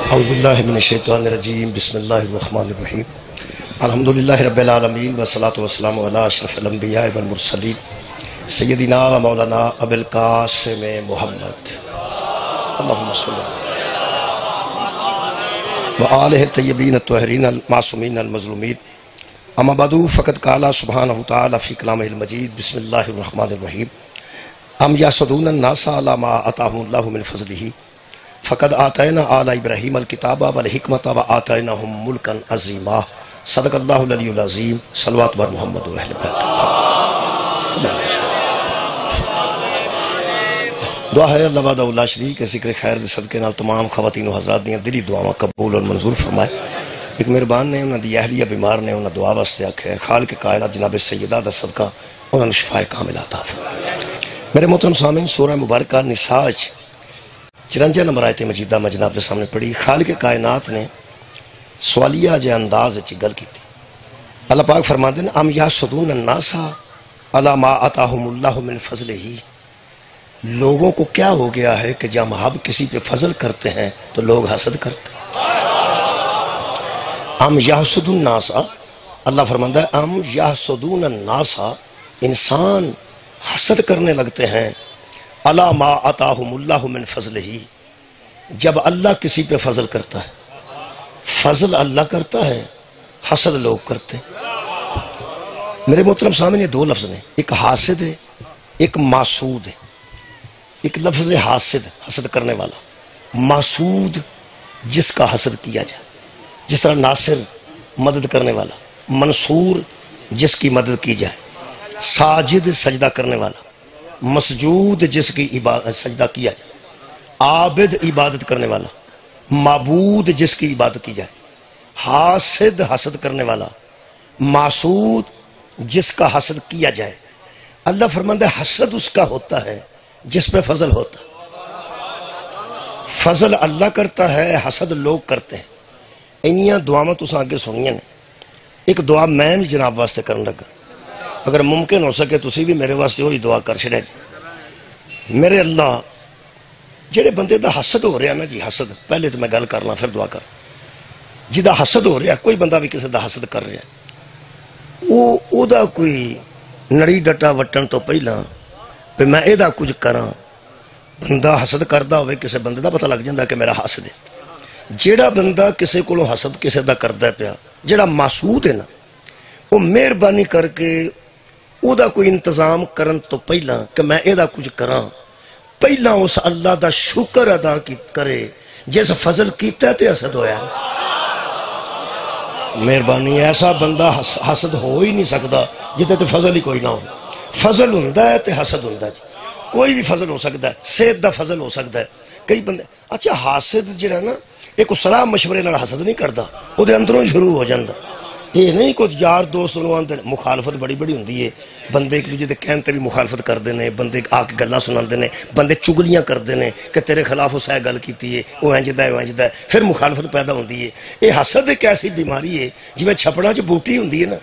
اعوذ باللہ من الشیطان الرجیم بسم اللہ الرحمن الرحیم الحمدللہ رب العالمین والصلاة والسلام علی اشرف الانبیاء والمرسلین سیدنا و مولانا ابو القاسم محمد اللہم صلی و آلہ الطیبین الطاہرین المعصومین المظلومین اما بعد فقد قال سبحانہ تعالی فی کلامہ المجید بسم اللہ الرحمن الرحیم ام یحسدون الناس علی ما آتاہم اللہ من فضلہ فقد آتینا آل ابراہیم الکتاب والحکمت وآتیناہم ملکا عظیما صدق اللہ العلی العظیم صلوات بر محمد و اہل بیت دعا ہے اللہ وحدہ لا شریک کے ذکر خیر دے صدقے نال تمام خواتین و حضرات دیاں دلی دعاواں قبول اور منظور فرمائے۔ ایک مہربان نے انہاں دی اہلیہ بیمار نے انہاں دعا واسطے آکھے خالق کائنات جناب سیدہ دا صدقہ انہاں نے شفاء کاملہ عطا فرمائے۔ میرے محترم سامعین، سورہ مبارکہ نساء 54 نمبر آیت مجیدہ میں جناب کے سامنے پڑھی۔ خالق کائنات نے سوالیہ جے انداز اچھی گل کی تھی۔ اللہ پاک فرماتے ہیں ام یحسدون الناس علی ما آتاہم اللہ من فضلہ، لوگوں کو کیا ہو گیا ہے کہ جب ہم کسی پہ فضل کرتے ہیں تو لوگ حسد کرتے ہیں۔ ام یحسدون الناس، اللہ فرماتا ہے ام یحسدون الناس، انسان حسد کرنے لگتے ہیں علی ما آتاہم اللہ من فضلہ، جب اللہ کسی پہ فضل کرتا ہے۔ فضل اللہ کرتا ہے، حسد لوگ کرتے ہیں۔ میرے محترم سامنے یہ دو لفظ ہیں، ایک حاسد ہے ایک محسود ہے۔ ایک لفظ ہے حاسد، حسد کرنے والا، محسود جس کا حسد کیا جائے، جس طرح ناصر مدد کرنے والا، منصور جس کی مدد کی جائے، ساجد سجدہ کرنے والا، مسجود جس کی سجدہ کیا جائے، عابد عبادت کرنے والا، معبود جس کی عبادت کی جائے، حاسد حسد کرنے والا، محسود جس کا حسد کیا جائے۔ اللہ فرماتا ہے حسد اس کا ہوتا ہے جس پہ فضل ہوتا ہے۔ فضل اللہ کرتا ہے، حسد لوگ کرتے ہیں۔ انہیاں دعاواں تساں آگے سنیاں نے، ایک دعا میں بھی جناب واسطے کرنے لگا، اگر ممکن ہو سکے تسی بھی میرے واسطے وہی دعا کر چھڑے جی۔ میرے اللہ جڑے بندے دا حسد ہو رہا نا جی، حسد پہلے تو میں گل کرنا پھر دعا کر، جدا حسد ہو رہا، کوئی بندہ بھی کسی دا حسد کر رہا او دا کوئی نڑی ڈٹا وٹن تو پہلا پہ میں اے دا کچھ کراں، بندہ حسد کردہ ہوئے کسی بندے دا پتہ لگ جاندہ کہ میرا حسد ہے۔ جیڑا بندہ کسی کو حسد کسی دا کردہ پیا، جیڑا محسود ہے نا، وہ مہربانی کر کے او دا کوئی انتظام کرن تو پہلا کہ میں اے دا کچھ کراں، پہلا اس اللہ دا شکر ادا کرے جیسا فضل کیتا ہے تے حسد ہویا ہے۔ مہربانی ایسا بندہ حسد ہو ہی نہیں سکتا جتے تے فضل ہی کوئی نہ ہو۔ فضل ہوندہ ہے تے حسد ہوندہ ہے، کوئی بھی فضل ہو سکتا ہے، صحت دا فضل ہو سکتا ہے۔ کئی بندے اچھا حاسد جڑا نا ایک صلاح مشورے نال حسد نہیں کردا، او دے اندروں ہی شروع ہو جاندہ۔ یہ نہیں کچھ یار دوست انہوں آندے، مخالفت بڑی بڑی ہوندی ہے، بندے ایک دوسرے دے کہن تے بھی مخالفت کر دینے، بندے آ کے گلاں سنان دینے، بندے چگلیاں کر دینے کہ تیرے خلاف اس ہے گل کیتی ہے، وہ انجدہ ہے، پھر مخالفت پیدا ہوندی ہے۔ یہ حسد ایک ایسی بیماری ہے جی میں چھپڑا چ بوٹی ہوندی ہے نا،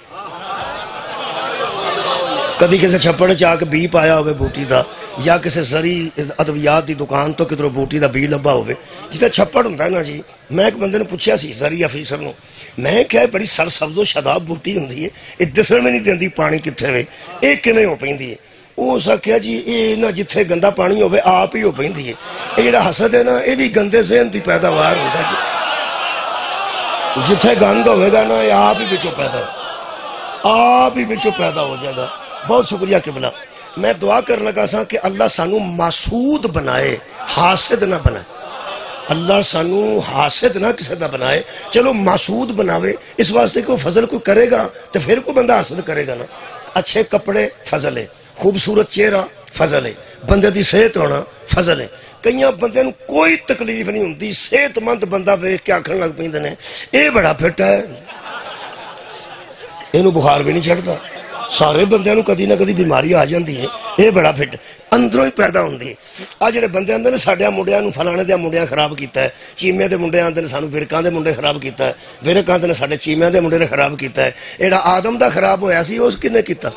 کدی کسی چھپڑ چ آ کے بی پایا ہوئے بوٹی دا، یا کسی زری ادویات دی دکان تو کدھروں بوٹی دا بی لبا ہوئے، جتا چھپڑ ہوندہ ہے نا جی۔ میں ایک بندے نے پوچھا سی زری افیسر نو، میں کہا بڑی سر سبز و شداب بوٹی ہوندی ہے، یہ دسر میں نہیں دیندی پانی کتھے ہوئے، ایک کیویں ہو پیندی ہے؟ او سا کہا جی یہ نہ جتھے گندا پانی ہوئے آپ ہی ہو پیندی ہے۔ یہ جڑا حسد ہے نا یہ بھی گندے ذہن دی پیداوار ہوتا ہے، جتھے گند ہوئے گا نا یہ آپ ہی بچوں پیدا ہو، آپ ہی بچوں پیدا ہو جائے گا۔ بہت شکریہ قبلہ۔ میں دعا کر لگا سا کہ اللہ سانو محسود بنائے، حاسد نہ بنائے۔ اللہ سانو حاسد نہ کسی دا بنائے، چلو محسود بناوے، اس واسطے کہ وہ فضل کوئی کرے گا تو پھر کوئی بندہ حسد کرے گا نا۔ اچھے کپڑے فضل ہے، خوبصورت چہرہ فضل ہے، بندے دی صحت ہونا فضل ہے۔ کئیاں بندے نو کوئی تکلیف نہیں ہوندی، صحت مند بندہ ویکھ کے آکھن لگ پیندے نے اے بڑا پھٹ ہے، اینو بخار بھی نہیں چڑھتا۔ سارے بندے نو کدی نہ کدی بیماری آ جاندی ہے، اے بڑا پھٹ اندروں ہی پیدا ہوندی ہے۔ آ جڑے بندے آندے نے ساڈے منڈیاں نو فلانے دے منڈیاں خراب کیتا ہے، چیمے دے منڈے آندے نے سانو ورکاں دے منڈے خراب کیتا ہے، ورک آندے نے ساڈے چیمے دے منڈے نے خراب کیتا ہے۔ ایڑا آدم دا خراب ہویا سی اس کنے کیتا؟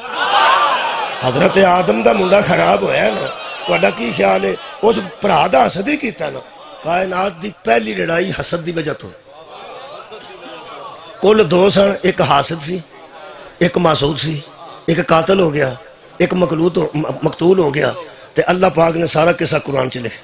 حضرت آدم دا منڈا خراب ہویا نا، تہاڈا کی خیال ہے اس بھرا دا حسد ہی کیتا نا؟ کائنات دی پہلی لڑائی حسد دی وجہ تو کل دو سن، ایک حاسد سی، ایک محسود سی، ایک قاتل ہو گیا، ایک مقتول ہو گیا، تے اللہ پاک نے سارا قصہ قرآن چ لکھا۔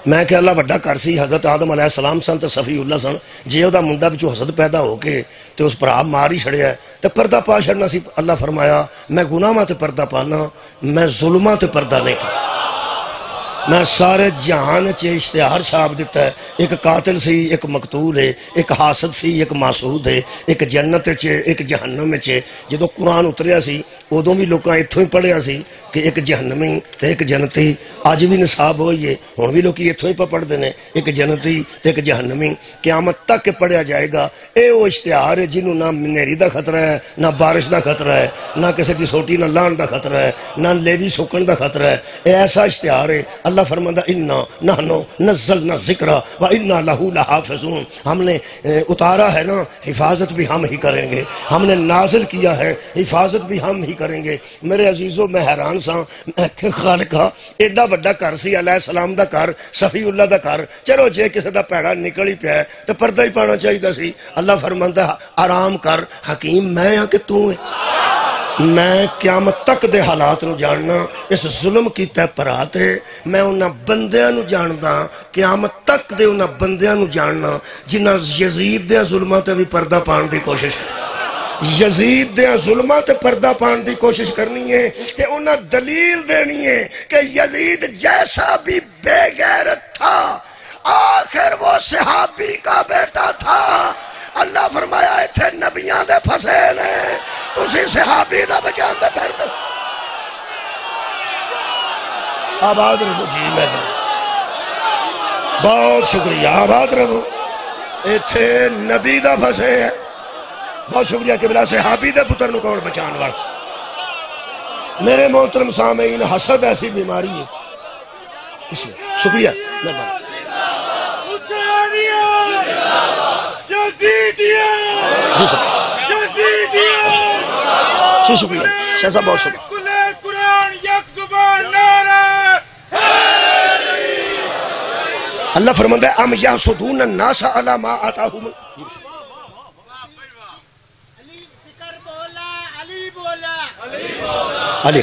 میں کہ اللہ وڈا کر سی، حضرت آدم علیہ السلام سن تے صفی اللہ سن، جے او دا منڈا وچوں حسد پیدا ہو کے تے اس بھرا مار ہی چھڑیا تے پردہ پا چھڑنا سی۔ اللہ فرمایا میں گناہاں تے پردہ پانا، میں ظلماں تے پردہ نہیں کرتا۔ میں سارے جہان چے اشتہار چھاپ دیتا ہے، ایک قاتل سی، ایک مقتول ہے، ایک حاسد سی، ایک محسود ہے، ایک جنت چے ایک جہنم چے۔ جدو قرآن اتریا سی ادوں بھی لوکاں اتھوں ہی پڑھیا سی کہ ایک جہنمی تے ایک جنتی، اج بھی نصاب ہوئی ہے، ہن بھی لوکی اتھوں ہی پڑھتے ہیں، ایک جنتی تے ایک جہنمی، قیامت تک کے پڑھیا جائے گا۔ اے وہ اشتہار ہے جنہوں نہ نیری دا خطرہ ہے، نہ بارش دا خطرہ ہے، نہ کسی کی سوٹی نہ لان دا خطرہ ہے، نہ لیوی سوکن دا خطرہ ہے۔ اے ایسا اشتہار ہے، اللہ فرماندہ انا نحنو نزلنا ذکر و انا لہو لحافظون، ہم نے اتارا ہے نا، حفاظت بھی ہم ہی کریں گے، ہم نے نازل کیا ہے، حفاظت بھی ہم ہی کریں گے۔ میرے عزیزو میں حیران سا، میں خالقہ ایڈا بڑا گھر سی، علیہ السلام دا گھر، صفی اللہ دا گھر، چلو جے کسی دا پیڑا نکل ہی پیا ہے تو پردہ ہی پانا چاہیے سی۔ اللہ فرماندا آرام کر حکیم میں ہاں کہ تو ہے، میں قیامت تک دے حالات نو جاننا، اس ظلم کی تے پرات ہے، میں انہاں بندیاں نو جاندا، قیامت تک دے انہاں بندیاں نو جاننا جنہاں یزید دے ظلماں تے بھی پردہ پان دی کوشش یزید دے ظلماں تے پردہ پان دی کوشش کرنی ہے، تے انہاں دلیل دینی ہے کہ یزید جیسا بھی بے غیرت تھا آخر وہ صحابی کا بیٹا تھا۔ اللہ فرمایا ایتھے نبیاں دے پھسے نے، تسی صحابی دا بچان دے پھر دو۔ آباد رہو جی، میں بہت شکریہ، آباد رہو۔ ایتھے نبی دا پھسے ہے، بہت شکریہ کہ بلا صحابی دے پتر نو کون بچان وار۔ میرے محترم سامعین، حسد ایسی بیماری ہے، اس میں شکریہ جی شکریہ شاہ صاحب، بہت شکریہ۔ اللہ فرماتا ہے ام یحسدون الناس علی ما آتاہم، علی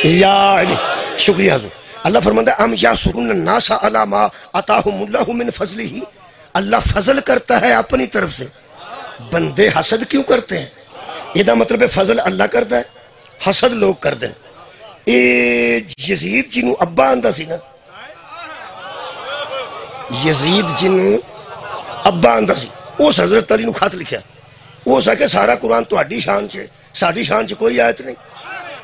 یا علی، شکریہ حضور۔ اللہ فرماتا ہے ام یحسدون الناس علی ما آتاہم اللہ من فضلہ، اللہ فضل کرتا ہے اپنی طرف سے، بندے حسد کیوں کرتے ہیں؟ یہ دا مطلب ہے فضل اللہ کرتا ہے، حسد لوگ کر دیں۔ یزید جنہوں ابا آندہ سی نا، یزید جنہوں ابا آندہ سی، اس حضرت علی نو خط لکھیا، وہ سا کہ سارا قرآن تو اڈی شان چھے، ساڑی شان چھے کوئی آیت نہیں۔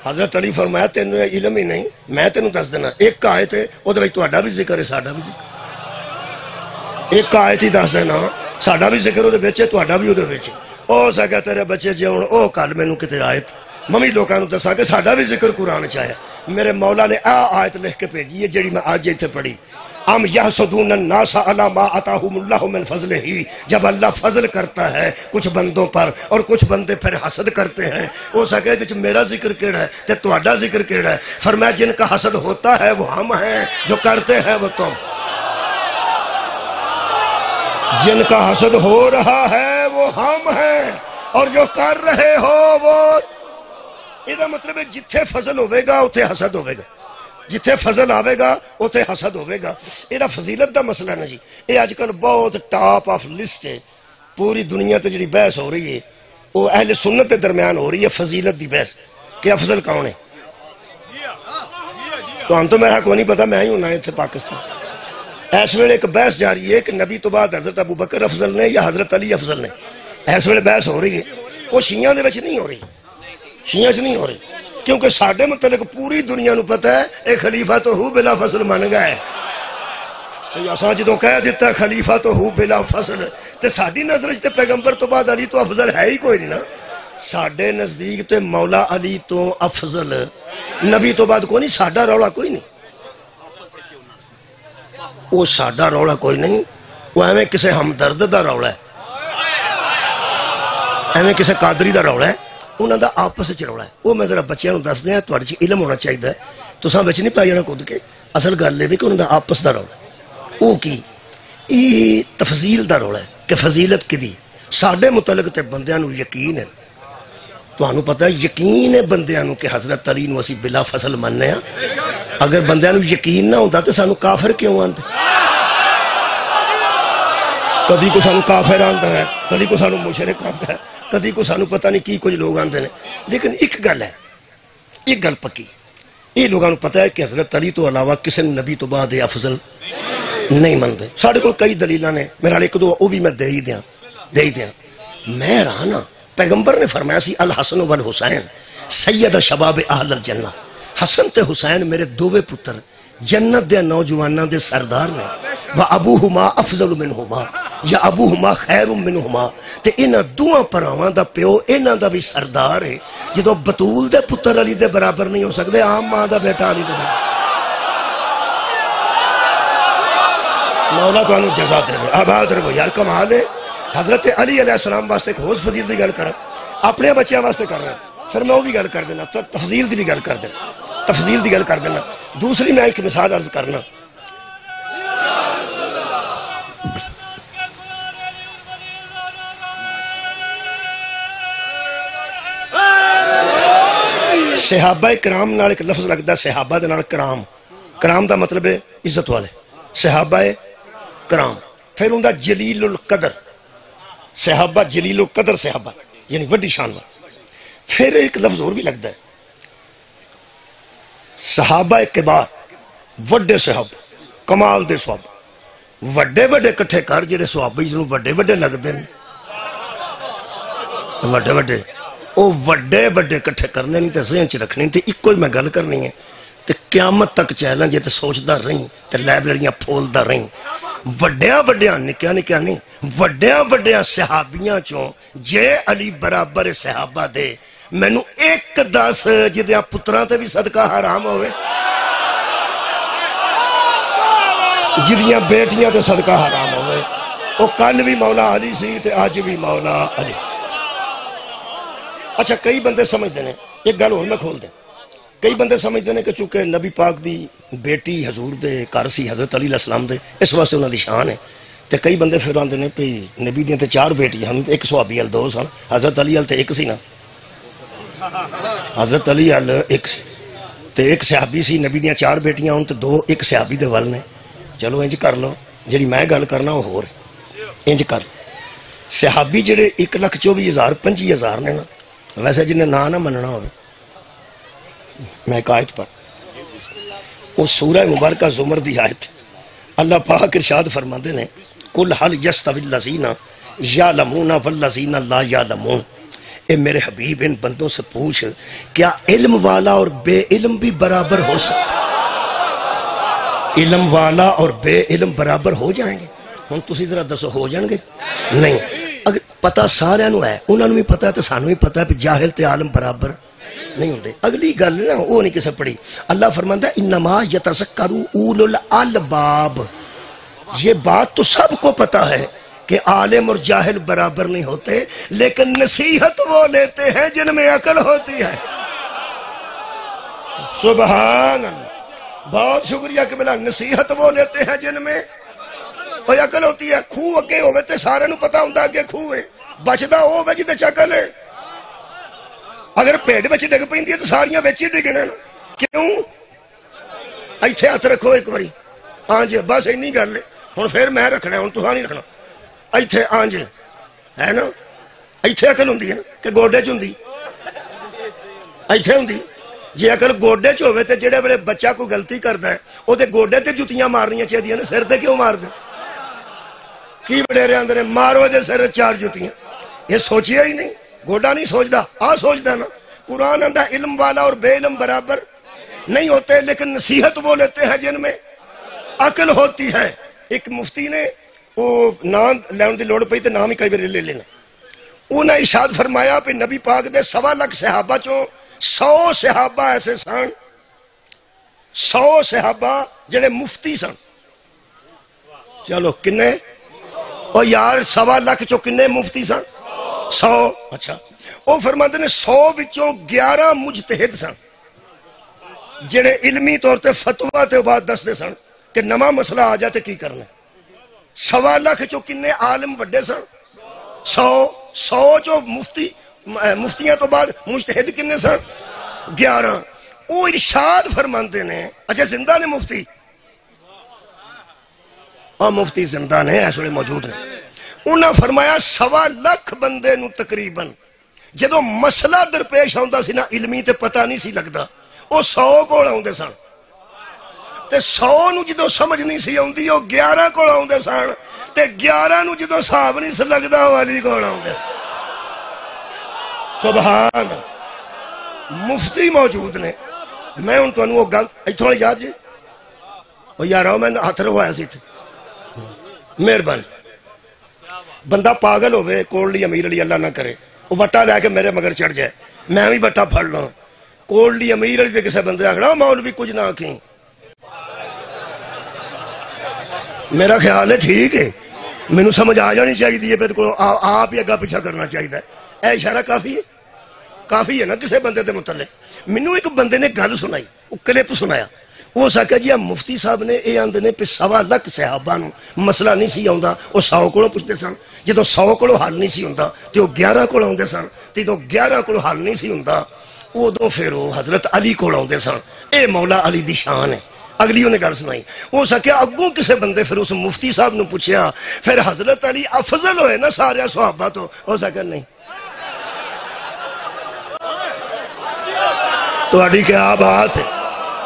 حضرت علی فرمایا تینوں علم ہی نہیں، میں تینوں دس دینا، ایک کا آیت ہے وہ دے تو اڈا بھی ذکر ہے، ساڑا بھی ذکر، ایک کا آیت ہی دس دینا، ساڑا بھی ذکر ہو دے بیچے تو اڈا بھی ہو دے بیچے۔ او سا کہ تیرے بچے جیون او کال میں نو کتے آیت ممی لوگاں نو دسا کہ ساڑا بھی ذکر قرآن چاہے۔ میرے مولا نے آیت لکھ کے بھیجی ہے جڑی میں آج جیتے پڑھی، ام یحسدون الناس علی ما آتاہم اللہ من فضلہ، جب اللہ فضل کرتا ہے کچھ بندوں پر اور کچھ بندے پھر حسد کرتے ہیں، وہ سکے کہ میرا ذکر کیڑا ہے تے تہاڈا ذکر کیڑا ہے؟ فرمایا جن کا حسد ہوتا ہے وہ ہم ہیں، جو کرتے ہیں وہ تم۔ جن کا حسد ہو رہا ہے وہ ہم ہیں اور جو کر رہے ہو وہ۔ یہ مطلب ہے جتھے فضل ہوئے گا اتھے حسد ہوئے گا، جتھے فضل آوے گا اتھے حسد ہوئے گا۔ یہ فضیلت دا مسئلہ نا جی، یہ آج کل بہت ٹاپ آف لسٹ ہے، پوری دنیا تے جڑی بحث ہو رہی ہے وہ اہل سنت کے درمیان ہو رہی ہے، فضیلت دی بحث کہ افضل کون ہے۔ تو ہم تو میرا کوئی نہیں پتا، میں ہی ہونا ہے اتھے پاکستان۔ اس ویلے ایک بحث جاری ہے کہ نبی تو بعد حضرت ابو بکر افضل نے یا حضرت علی افضل نے، اس ویلے بحث ہو رہی ہے، وہ شیعہ دے وچ نہیں ہو رہی، شیعہ سے نہیں ہو رہی، کیونکہ ساڑھے متعلق پوری دنیا نو پتہ ہے ایک خلیفہ تو ہو بلا فصل من گئے۔ اساں جدوں کہہ دیتا خلیفہ تو ہو بلا فصل، تے ساڑھی نظر تے پیغمبر تو بعد علی تو افضل ہے ہی کوئی نہیں نا۔ ساڑھے نزدیک تے مولا علی تو افضل، نبی تو بعد کوئی نہیں، ساڑھا رولا کوئی نہیں، وہ ساڑھا رولا کوئی نہیں، وہ ایویں کسے ہمدرد دا رولا ہے، ایویں کسے قادری دا رولا ہے، انہوں دا آپس سے رولا ہے۔ وہ میں ذرا بچیاں نو دس دیں، تو اڑچ علم ہونا چاہیے ہے۔ تساں وچ نہیں پائی جانا کود کے. اصل گل ہے کہ انہوں دا آپس دا رولا ہے. وہ کی یہ تفضیل دا رولا ہے کہ فضیلت کدی ساڈے متعلق تے بندیاں نو یقین ہے. تانوں پتہ ہے یقین ہے بندیاں نو کہ حضرت علی نو اسی بلا فصل مننے ہاں. اگر بندیاں نو یقین نہ ہوندا تے سانو کافر کیوں آندے؟ کدی کو سانو کافر آندا ہے, کدی کو سانو مشرک آندا ہے, کدی کو سانو پتہ نہیں کی کچھ لوگ آندے نے. لیکن ایک گل ہے, ایک گل پکی, یہ لوگوں کو پتہ ہے کہ حضرت علی تو علاوہ کسی نبی تو بعد افضل نہیں منتے. ساڑھے کو کئی دلیلہ نے, میرا ایک دو وہ بھی میں دے ہی دیا. میں رانا پیغمبر نے فرمایا سی الحسن والحسین سید شباب اہل الجنہ. حسن تے حسین میرے دووے پتر جنت دے نوجواناں دے سردار نے. وَأَبُوهُمَا أَفْضَلُ مِنْهُمَا یا أَبُوهُمَا خَيْرٌ مِنْهُمَا. تے انہاں دوواں پراواں دا پیو انہاں دا بھی سردار ہے. جدو بطول دے پتر علی دے برابر نہیں ہو سکتے, عام ماں دا بیٹا علی دے برابر. مولا تو انہوں جزا دے رہے آباد رہے یار کمال ہے. حضرت علی علیہ السلام واسطے ایک ہوس فضیل دی گل کر اپنے بچیاں واسطے کر رہے ہیں, پھر میں وہ بھی گل کر دینا, تفضیل دی بھی گل کر دینا, تفضیل دی گل کر دینا. دوسری میں ایک مثال عرض کرنا. صحابہ کرام نال ایک لفظ لگتا ہے, صحابہ دے نال کرام. کرام دا مطلب ہے عزت والے, صحابہ کرام. پھر ہوں جلیل القدر, صحابہ جلیل القدر صحابہ یعنی وڈی شان والا. پھر ایک لفظ اور بھی لگتا ہے صحابہ کبار, وڈے صحابہ, کمال دے صحابہ. وڈے وڈے کٹھے کر جڑے صحابہ جنہوں وڈے وڈے لگتے ہیں, وڈے وڈے او وڈے وڈے کٹھے کرنے نہیں تے ذہن چ رکھنے تے ایک کوئی میں گل کرنی ہے تے قیامت تک چیلنج تے سوچدا رہیں تے لائبریریاں پھولدا رہیں. وڈیاں وڈیاں نکیاں نکیاں نہیں, وڈیاں وڈیاں صحابیاں چوں جے علی برابر صحابہ دے مینوں ایک دس جدیاں پتراں تے بھی صدقہ حرام ہوئے, جدیاں بیٹیاں تے صدقہ حرام ہوئے. او کل بھی مولا علی سی تے آج بھی مولا علی. اچھا کئی بندے سمجھتے ہیں, ایک گل اور میں کھول دیں, کئی بندے سمجھتے ہیں کہ چونکہ نبی پاک دی بیٹی حضور دے گھر سی حضرت علی علیہ السلام دے, اس واسطے انہاں دی شان ہے. تے کئی بندے پھر آندے نے کہ نبی دیاں تے 4 بیٹیاں ہن, ایک صحابی ال 2 سن, حضرت علی ال تے ایک سی نا, حضرت علی ال ایک سی تے ایک صحابی سی. نبی دیاں 4 بیٹیاں ہن تے 2 ایک صحابی دے ول نے. چلو انج کر لو, جڑی میں گل کرنا وہ ہور انج کر. صحابی جڑے 1,24,000 25,000 نے نا, ویسے جنہیں نہ مننا ہوئے, میں ایک آیت پر وہ سورہ مبارکہ زمر دی آیت, اللہ پاک ارشاد فرماندے نے قُلْ هَلْ يَسْتَوِي الَّذِينَ يَعْلَمُونَ وَالَّذِينَ لَا يَعْلَمُونَ. اے میرے حبیب ان بندوں سے پوچھ کیا علم والا اور بے علم بھی برابر ہو سکتا؟ علم والا اور بے علم برابر ہو جائیں گے؟ ہن تسی ذرا دسو ہو جائیں گے؟ نہیں. اگر پتہ سارے نو ہے, انہوں نے بھی پتہ ہے تو سانو بھی پتہ ہے کہ جاہل تے عالم برابر نہیں ہوندے. اگلی گل نا وہ نہیں کسے پڑھی. اللہ فرماندا ہے انما یتذکر اولو الالباب. یہ بات تو سب کو پتہ ہے کہ عالم اور جاہل برابر نہیں ہوتے, لیکن نصیحت وہ لیتے ہیں جن میں عقل ہوتی ہے. سبحان اللہ, بہت شکریہ کہ بلا, نصیحت وہ لیتے ہیں جن میں اور عقل ہوتی ہے. خوہ اگے ہوئے تے سارے نو پتہ ہوندا کہ خوہ ہے, بچدا او وچ تے چکل ہے. اگر پیڑ وچ ڈگ پیندی ہے تو ساریاں وچ ہی ڈگنے نا. کیوں؟ ایتھے ہاتھ رکھو ایک باری, ہاں جی بس اینی گل ہے. ہن پھر میں رکھنا, ہن تساں نہیں رکھنا. ایتھے ہاں جی ہے نا, ایتھے عقل ہوندی ہے نا کہ گوڈے چ ہوندی, ایتھے ہوندی. جے عقل گوڈے چ ہوے تے جڑے ویلے بچہ کوئی غلطی کردا ہے او تے گوڈے تے جُتیاں مارنیاں چاہیدیاں نے, سر تے کیوں مار دے؟ کی وڈیرے آندے نے مارو دے سر 4 جُتیاں. یہ سوچیا ہی نہیں, گوڈا نہیں سوچدا, آ سوچدا نا. قرآن آندا علم والا اور بے علم برابر نہیں ہوتے, لیکن نصیحت وہ لیتے ہیں جن میں عقل ہوتی ہے. ایک مفتی نے وہ نام لین دی لوڑ پئی تے نام ہی کئی بار لے لینا. انہاں ارشاد فرمایا کہ نبی پاک دے 1.25 لاکھ صحابہ چوں 100 صحابہ ایسے سن, 100 صحابہ جڑے مفتی سن. چلو کنے او یار 1.25 لاکھ چوں کنے مفتی سن؟ 100. اچھا وہ فرماندے نے 100 وچوں 11 مجتہد سن. جڑے علمی طور تے فتوہ تے بعد دس دے سن کہ نواں مسئلہ آ جاتے کی کرنا. 1.25 لاکھ چو کنے عالم وڈے سن؟ 100 چو مفتیاں تو بعد مجتہد کنے سن؟ 11. وہ ارشاد فرماندے نے، اچھا زندہ نے مفتی؟ مفتی زندہ نے، اس ویلے موجود نے. انہاں فرمایا 1.25 لاکھ بندے نو تقریباً جدو مسئلہ درپیش آندا سی نا علمی تے پتہ نہیں سی لگدا، وہ 100 کول آندے سن تے 100 نو جدو سمجھ نہیں سی آندی وہ 11 کول آندے سن تے 11 نو جدو حساب نہیں سی لگدا وہ علی کول آندے سن. سبحان مفتی موجود نے. میں ہن تانوں وہ گل ایتھوں یاد جی او یار میں ہاتھ روایا سی. مہربانی بندہ پاگل ہوئے کوڑلی امیر علی اللہ نہ کرے وہ وٹا لے کے میرے مگر چڑھ جائے میں بھی وٹا پھڑ لوں کوڑلی امیر علی دے کسے بندے آکھنا مولوی کچھ نہ آکھیں. میرا خیال ہے ٹھیک ہے مینوں سمجھ آ جانی چاہیے پھر آپ ہی اگا پیچھا کرنا چاہیے. اے اشارہ کافی ہے نا کسے بندے دے متعلق. مینوں ایک بندے نے گل سنائی وہ کلپ سنایا. وہ سکھا جی مفتی صاحب نے یہ آندے نے پہ 1.25 لاکھ صحابہ نو مسئلہ نہیں سی آندا وہ 100 کولوں پوچھتے سن. جدو 100 کولوں حل نہیں سی ہوندا تے وہ 11 کول آندے سن تے جدو 11 کولوں حل نہیں سی ہوندا ادو پھر وہ حضرت علی کول آندے سن. اے مولا علی دی شان ہے. اگلی انہیں گل سنائی وہ سکیا اگوں کسے بندے پھر اس مفتی صاحب نو پوچھیا پھر حضرت علی افضل ہوئے نا سارے صحابہ تو. ہو سکیا نہیں تو اڈی کیا بات ہے.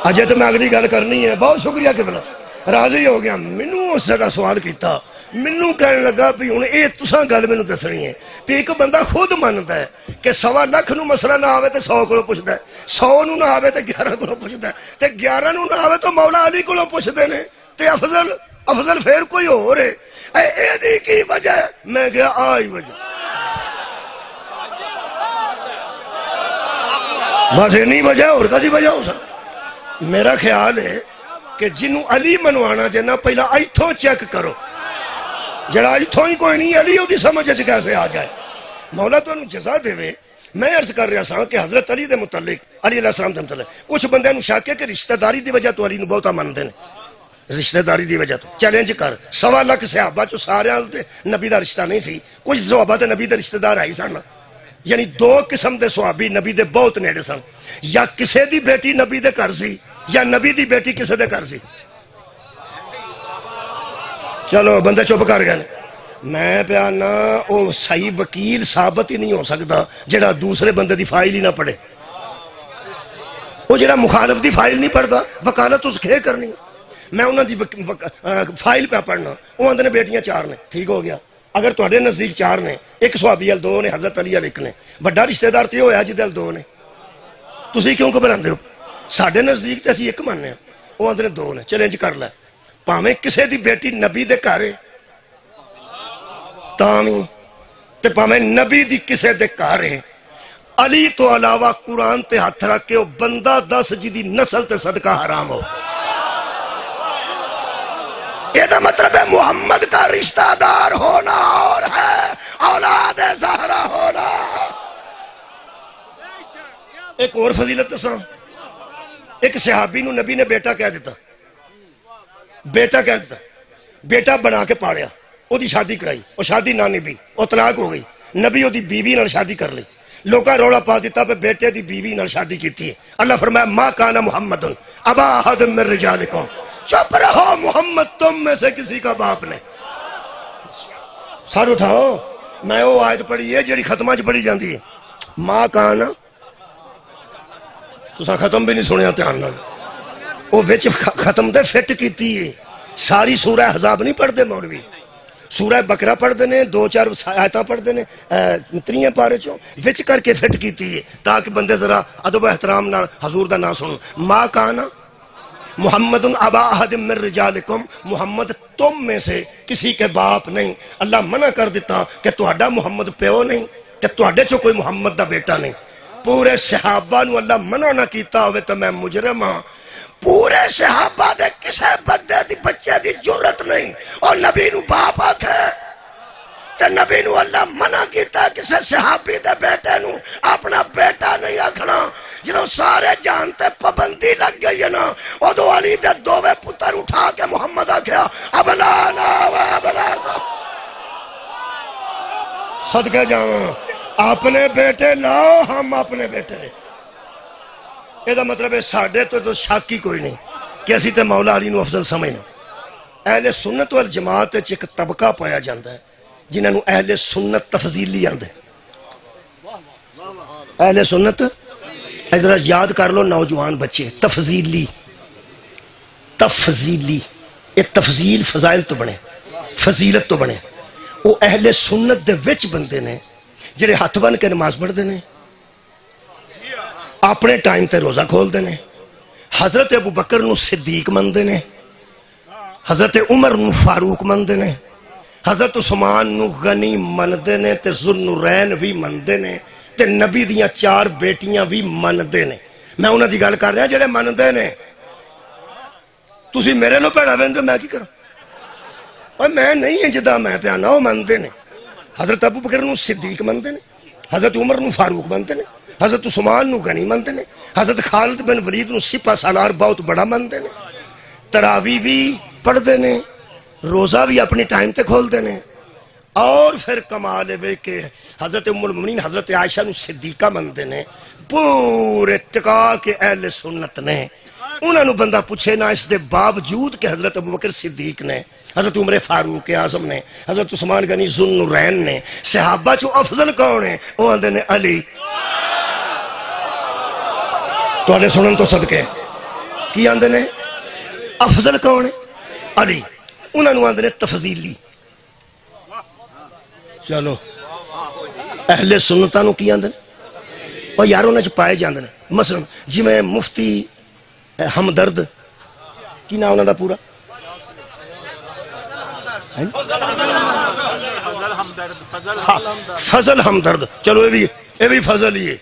اجے تو میں اگلی گل کرنی ہے. بہت شکریہ کہ بلا راضی ہو گیا. مینوں اس جگہ سوال کیتا مینوں کہنے لگا بھی ہن اے تساں گل مینوں دسنی ہے کہ ایک بندہ خود منتا ہے کہ 1.25 لاکھ نو مسئلہ نہ آوے تے 100 کولوں پوچھدا ہے 100 نو نہ آوے تے 11 کولوں پوچھدا ہے تے 11 نو نہ آوے تو مولا علی کولوں پوچھدے نے تے افضل پھر کوئی اور ہے. اے دی کی وجہ ہے؟ میں کہا آئی وجہ بس نہیں وجہ اور کدی وجہ ہو سکتا. میرا خیال ہے کہ جنہوں علی منوانا جنا پہلا ایتھوں چیک کرو جڑا ایتھوں ہی کوئی نہیں علی ہوتی سمجھ کیسے آ جائے. مولا تو انہوں جزا دے وے. میں عرض کر رہا سا کہ حضرت علی دے متعلق علی علیہ السلام دے متعلق کچھ بندے نو شک ہے کہ رشتہ داری دی وجہ تو علی نو بہتا مندے نے. رشتہ داری دی وجہ تو چیلنج کر 1.25 لاکھ صحابہ چو سارے نبی دا رشتہ نہیں سی. کچھ صحابہ تے نبی دے رشتہ دار آئی سن یعنی 2 قسم دے صحابی نبی دے بہت نیڑے سن. یا کسے دی بیٹی نبی دے گھر سی یا نبی دی بیٹی کسے دے گھر سی. چلو بندے چپ کر گئے. میں پیانا او صحیح وکیل ثابت ہی نہیں ہو سکتا جڑا دوسرے بندے دی فائل ہی نہ پڑھے. وہ جڑا مخالف دی فائل نہیں پڑھتا وکالت اس کھے کرنی. میں انہاں دی فائل پہ پڑھنا وہ آندے نے بیٹیاں 4 نے ٹھیک ہو گیا. اگر تواڈے نزدیک 4 نے ایک صحابی ال 2 نے حضرت علی ال 1 نے بڑا رشتہ دار تے ہویا جدے ال 2 نے تسی کیوں گھبراندے ہو؟ ساڈے نزدیک تے اسی 1 مننے وہ آندے نے 2 نے. چیلنج کر لے پاویں کسے دی بیٹی نبی دے گھر ہے تاویں تے پاویں نبی دی کسے دے گھر ہے. علی تو علاوہ قرآن تے ہاتھ رکھ کے وہ بندہ 10 جدی نسل تے صدقہ حرام ہو. یہ دا مطلب ہے محمد کا رشتہ دار ہونا اور ہے اولاد زہرا ہونا. ایک اور فضیلت دساں. ایک صحابی نو نبی نے بیٹا کہہ دیتا بیٹا بنا کے پاڑیا او دی شادی کرائی او شادی نہ نبی او طلاق ہو گئی. نبی او دی بیوی نال شادی کر لی. لوکاں رولا پا دیتا پہ بیٹے دی بیوی نال شادی کی. اللہ فرمایا ما کان محمد ابا احد من رجالکم. چپ رہو محمد تم میں سے کسی کا باپ نہیں. سر اٹھاؤ. میں وہ آیت پڑھی ہے جڑی ختمہ چ پڑھی جاندی ہے ما کان. تساں ختم بھی نہیں سنیا دھیان نال. وہ وچ ختم دے فٹ کیتی ہے. ساری سورہ احزاب نہیں پڑھ دے مولوی. سورہ بقرہ پڑھ دے نے 2-4 آیتاں پڑھ دے نے 3 پارے چوں وچ کر کے فٹ کیتی ہے تاکہ بندے ذرا ادب و احترام نال حضور دا نام سن. ما کان محمد ابا احد من رجالکم. محمد تم میں سے کسی کے باپ نہیں. اللہ منع کر دیتا کہ تہاڈا محمد پیو نہیں کہ تہاڈے چوں کوئی محمد دا بیٹا نہیں. پورے صحابہ نو اللہ منع نہ کیتا ہوئے تو میں مجرم ہاں. پورے صحابہ دے کسے بندے دی بچے دی جرت نہیں اور نبی نو باپ آکھے تے نبی نو اللہ منع کیتا کسے صحابی دے بیٹے نو اپنا بیٹا نہیں آکھنا. جنہوں سارے جانتے پابندی لگ گئی ہے نا ادو علی دے دووے پتر اٹھا کے محمد آکھیا ابنانا و ابنانا صدقے جاواں اپنے بیٹے لاؤ ہم اپنے بیٹے لے یہ دا مطلب ہے ساڑھے تو شک ہی کوئی نہیں کہ اسی تے مولا علی نو افضل سمجھنا اہل سنت والجماعت ایک طبقہ پایا جاندہ ہے جنہاں نو اہل سنت تفضیلی آندے اہل سنت ذرا یاد کر لو نوجوان بچے تفضیلی یہ تفضیل فضائل تو بنے فضیلت تو بنے وہ اہل سنت دے وچ بندے نے جڑے ہاتھ بن کے نماز پڑھ دینے اپنے ٹائم تے روزہ کھول دینے حضرت ابو بکر نو صدیق من دینے حضرت عمر نو فاروق من دینے حضرت عثمان نو غنی من دینے تے ذوالنورین بھی من دینے تے نبی دیاں 4 بیٹیاں بھی من دینے میں انہاں دی گل کر رہا جڑے من دینے تسی میرے نو پیڑا ویندے میں کی کروں اور میں نہیں ہیں جدا میں پیانا وہ من دینے حضرت ابو بکر نو صدیق من دینے حضرت عمر نو فاروق من دینے حضرت عثمان نو غنی من دینے حضرت خالد بن ولید نو سپہ سالار بہت بڑا من دینے تراوی بھی پڑھ دینے روزہ بھی اپنی ٹائم تے کھول دینے اور پھر کمال ہے کہ حضرت ام المؤمنین حضرت عائشہ نو صدیقہ من دینے پورے ٹکا کے اہل سنت نے انہاں نو بندہ پوچھے نہ اس دے باوجود کہ حضرت ابو بکر صدیق نے حضرت عمر فاروق اعظم نے حضرت عثمان غنی ذوالنورین نے صحابہ چو افضل کون ہیں وہ آندے نے علی تو آنے سنن تو صدقے کی آندے نے افضل کون ہے علی انہاں نو آندے نے تفضیلی چلو اہل سنتاں نو کی آندے اور یاروں نے پائے جاندے نے مثلا جی میں مفتی ہمدرد کی نام انہاں دا پورا فضل ہمدرد چلو یہ بھی فضل ہی ہے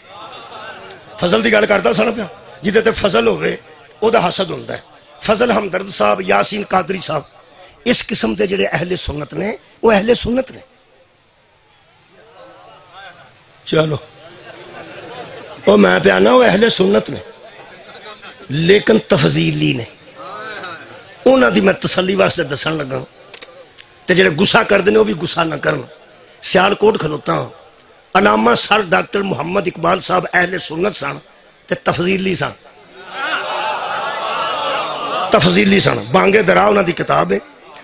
فضل دی گل کرتا سن پیا جدے تے فضل ہوئے او دا حسد ہوندہ ہے فضل ہمدرد صاحب یاسین قادری صاحب اس قسم دے جڑے اہل سنت نے وہ اہل سنت نے چلو او میں پیانا وہ اہل سنت نے لیکن تفضیلی نے انہاں دی میں تسلی واسطے دسن لگا تے جڑے گسا کر دینے وہ بھی گسا نہ کرن سیالکوٹ کھلوتا ہوں علامہ سر ڈاکٹر محمد اقبال صاحب اہل سنت سن تے تفضیلی سن بانگے درا انہاں دی کتاب ہے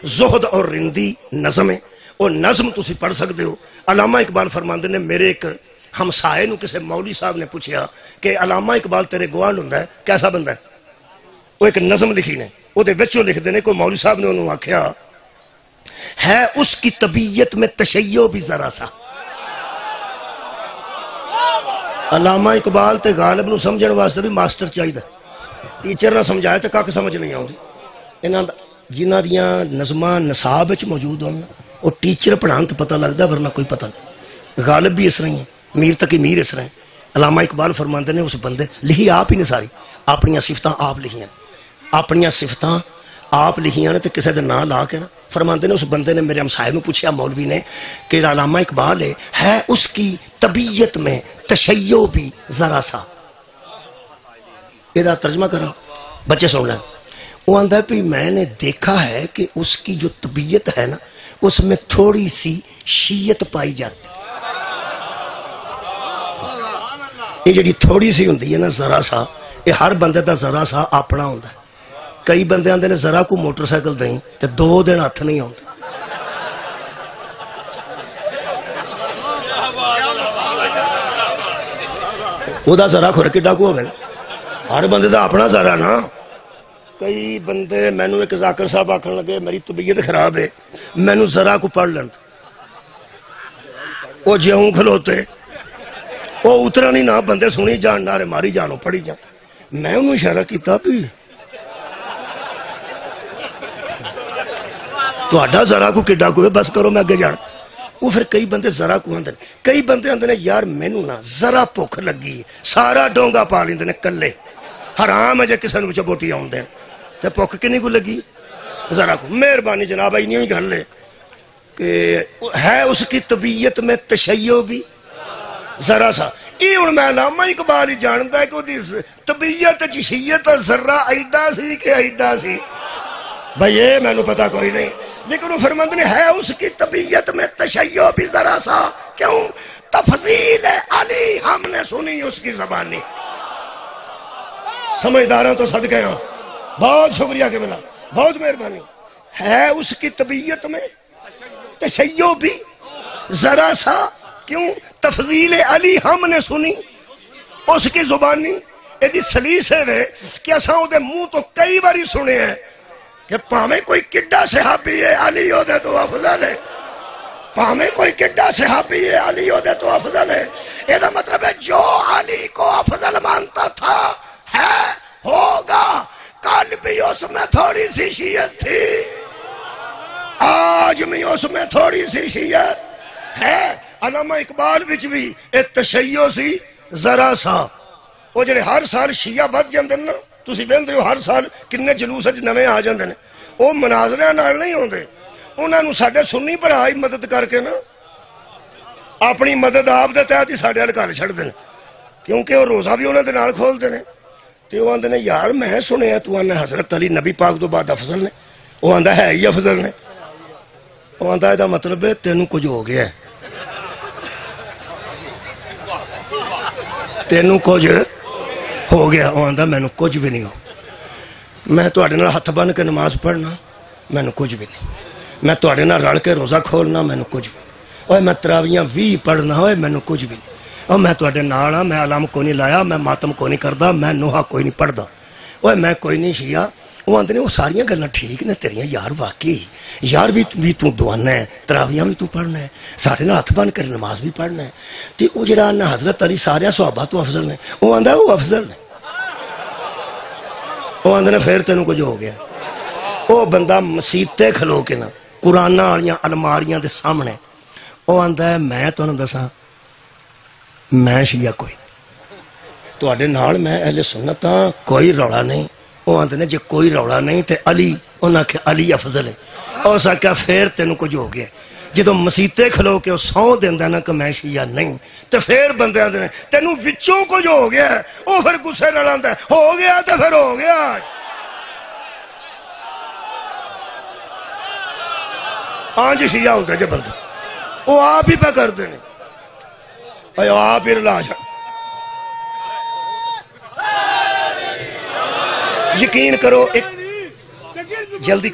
زہد اور رندی نظم ہے اور نظم تسی پڑھ سکتے ہو علامہ اقبال فرماندے نے میرے ایک ہمسائے نو کسے مولوی صاحب نے پوچھیا کہ علامہ اقبال تیرے گوان ہوندہ ہے کیسا بندہ ہے وہ ایک نظم لکھی نے وہ دے بچوں لکھ دینے کوئی مولوی صاحب نے انہوں آکھیا ہے اس کی طبیعت میں تشیع بھی ذرا سا علامہ اقبال تے غالب نو سمجھن واسطے بھی ماسٹر چاہیے ٹیچر نہ سمجھائے تو کاک سمجھ نہیں آؤں جنہ دیاں نظمہ نصاب وچ موجود ہوں وہ ٹیچر پڑھان تو پتہ لگتا ورنہ کوئی پتہ نہیں غالب بھی اس رہی ہیں میر تک میر اس رہے ہیں علامہ اقبال فرماندے نے اس بندے لکھی آپ ہی نے ساری اپنیاں صفتاں آپ لکھیاں اپنیاں صفتاں آپ لکھیاں نے تو کسے دے نام لا کے نا فرماندے نے اس بندے نے میرے ہمسائے میں پوچھا مولوی نے کہ علامہ اقبال ہے اس کی طبیعت میں تشیع بھی ذرا سا یہ ترجمہ کرا بچے سن لیں وہ آندہ ہے کہ میں نے دیکھا ہے کہ اس کی جو طبیعت ہے نا اس میں تھوڑی سی شیعت پائی جاتی یہ جڑی تھوڑی سی ہوندی ہے نا ذرا سا یہ ہر بندے دا ذرا سا اپنا ہوندہ ہے کئی بندے آندے نے ذرا کو موٹر سائیکل دیں تے 2 دن ہاتھ نہیں ہوندے وہ دا ذرا کھر کے ڈاکو ہوئے ہر بندے دا اپنا ذرا نا کئی بندے میں نو ایک ذاکر صاحب آکھن لگے میری طبیعت خراب ہے میں نو ذرا کو پڑھ لیں وہ جہوں کھلوتے وہ اترا نہیں نہ بندے سنی جان نارے ماری جانو پڑھی جان میں انہوں اشارہ کیتا بھی تو آڈا ذرا کو کڈا کوئے بس کرو میں اگے جان وہ پھر کئی بندے ذرا کو آندے کئی بندے آندے نے یار میں نو نا ذرا پوکھ لگی سارا ڈونگا پا لیندے نے کلے حرام ہے جے کسے نو چبوٹی آندے تے پوکھ کنی کو لگی ذرا کو مہربانی جناب آئی نہیں گھر لے کہ ہے اس کی طبیعت میں تشیع بھی ذرا سا یہ ہوں میں علامہ اقبال ہی جانتا ہے کہ وہ طبیعت جشیت ذرہ ایڈا سی کہ ایڈا سی بھائی یہ میں نے پتا کوئی نہیں، لیکن وہ فرمند نے ہے اس کی طبیعت میں تشیع بھی ذرا سا، کیوں؟ تفضیل علی ہم نے سنی اس کی زبانی۔ سمجھداراں تو صدقے ہاں، بہت شکریہ کے بلا، بہت مہربانی۔ ہے اس کی طبیعت میں تشیع بھی ذرا سا، کیوں؟ تفضیل علی ہم نے سنی اس کی زبانی۔ ایدی سلیسے وے کہ اساں او دے منہ تو کئی باری سنے ہیں کہ پاہمیں کوئی کڈا صحابی ہے علی ہو دے تو افضل ہے، پاہمیں کوئی کڈا صحابی ہے علی ہو دے تو افضل ہے۔ یہ مطلب ہے جو علی کو افضل مانتا تھا ہے ہوگا، کل بھی اس میں تھوڑی سی شیعت تھی، آج بھی اس میں تھوڑی سی شیعت ہے۔ علامہ اقبال وچ بھی ایک تشیع سی ذرا سا۔ وہ جڑے ہر سال شیعہ بد جاندے نا، تسی ویندے ہو ہر سال کنے جلوس وچ نویں آ جاندے نے، وہ مناظرے نال نہیں ہوندے، انہاں نوں ساڈے سنی بھرا ہی مدد کر کے نا اپنی مدد آپ دے تحت ہی ساڈے ول گل چھڑ دے، کیونکہ وہ روزہ بھی انہاں دے نال کھولدے نے۔ تے وہ آندے نے یار میں سنیا تو آنا حضرت علی نبی پاک تو بعد افضل نے، وہ آندا ہے ہی افضل نے، وہ آندا ہے مطلب ہے تینوں کچھ ہو گیا ہے، تینوں کچھ ہو گیا۔ وہ آندا مینوں کچھ بھی نہیں ہو، میں تواڈے نال ہاتھ بن کے نماز پڑھنا مینوں کچھ بھی نہیں، میں تواڈے نال رل کے روزہ کھولنا مینوں کچھ بھی نہیں، اوے میں تراویاں 20 پڑھنا ہوئے مینوں کچھ بھی نہیں، اور میں تواڈے نال ہاں، میں علم کو نہیں لایا، میں ماتم کو نہیں کردا، میں نوحہ کوئی نہیں پڑھدا، اوے میں کوئی نہیں شیعہ۔ وہ آندے نے وہ ساریاں گلاں ٹھیک نے تیریاں یار، واقعی یار بھی تو دعانا ہے، تراویاں بھی تو پڑھنا ہے، ساڈے نال ہاتھ بن کر نماز بھی پڑھنا ہے، تے وہ جڑا نا حضرت علی سارے صحابہ تو افضل نے، وہ آندا وہ افضل نے، وہ آندے نے پھر تینوں کچھ ہو گیا۔ وہ بندہ مسیتے کھلو کے نا قرآن والیاں الماریاں دے سامنے وہ آندا ہے میں تانوں دساں میں شیعہ کوئی تواڈے نال، میں اہل سنت ہاں، کوئی رولا نہیں۔ وہ آندے نے جے کوئی رولا نہیں تے علی، انہاں کہ علی افضل ہے، اور اس آکھیا پھر تینوں کچھ ہو گیا۔ جدوں مسیتے کھلو کے وہ سو دیندا نا کہ میں شیعہ نہیں، تے پھر بندے آندے نے تینوں وچوں کچھ ہو گیا ہے، وہ پھر غصے نال آندا ہے ہو گیا تے پھر ہو گیا۔ ہاں جی شیعہ ہوتا ہے جے بندہ، وہ آپ ہی پہ کر دینے، آپ ہی رلا چھڑ۔ یقین کرو ایک جلدی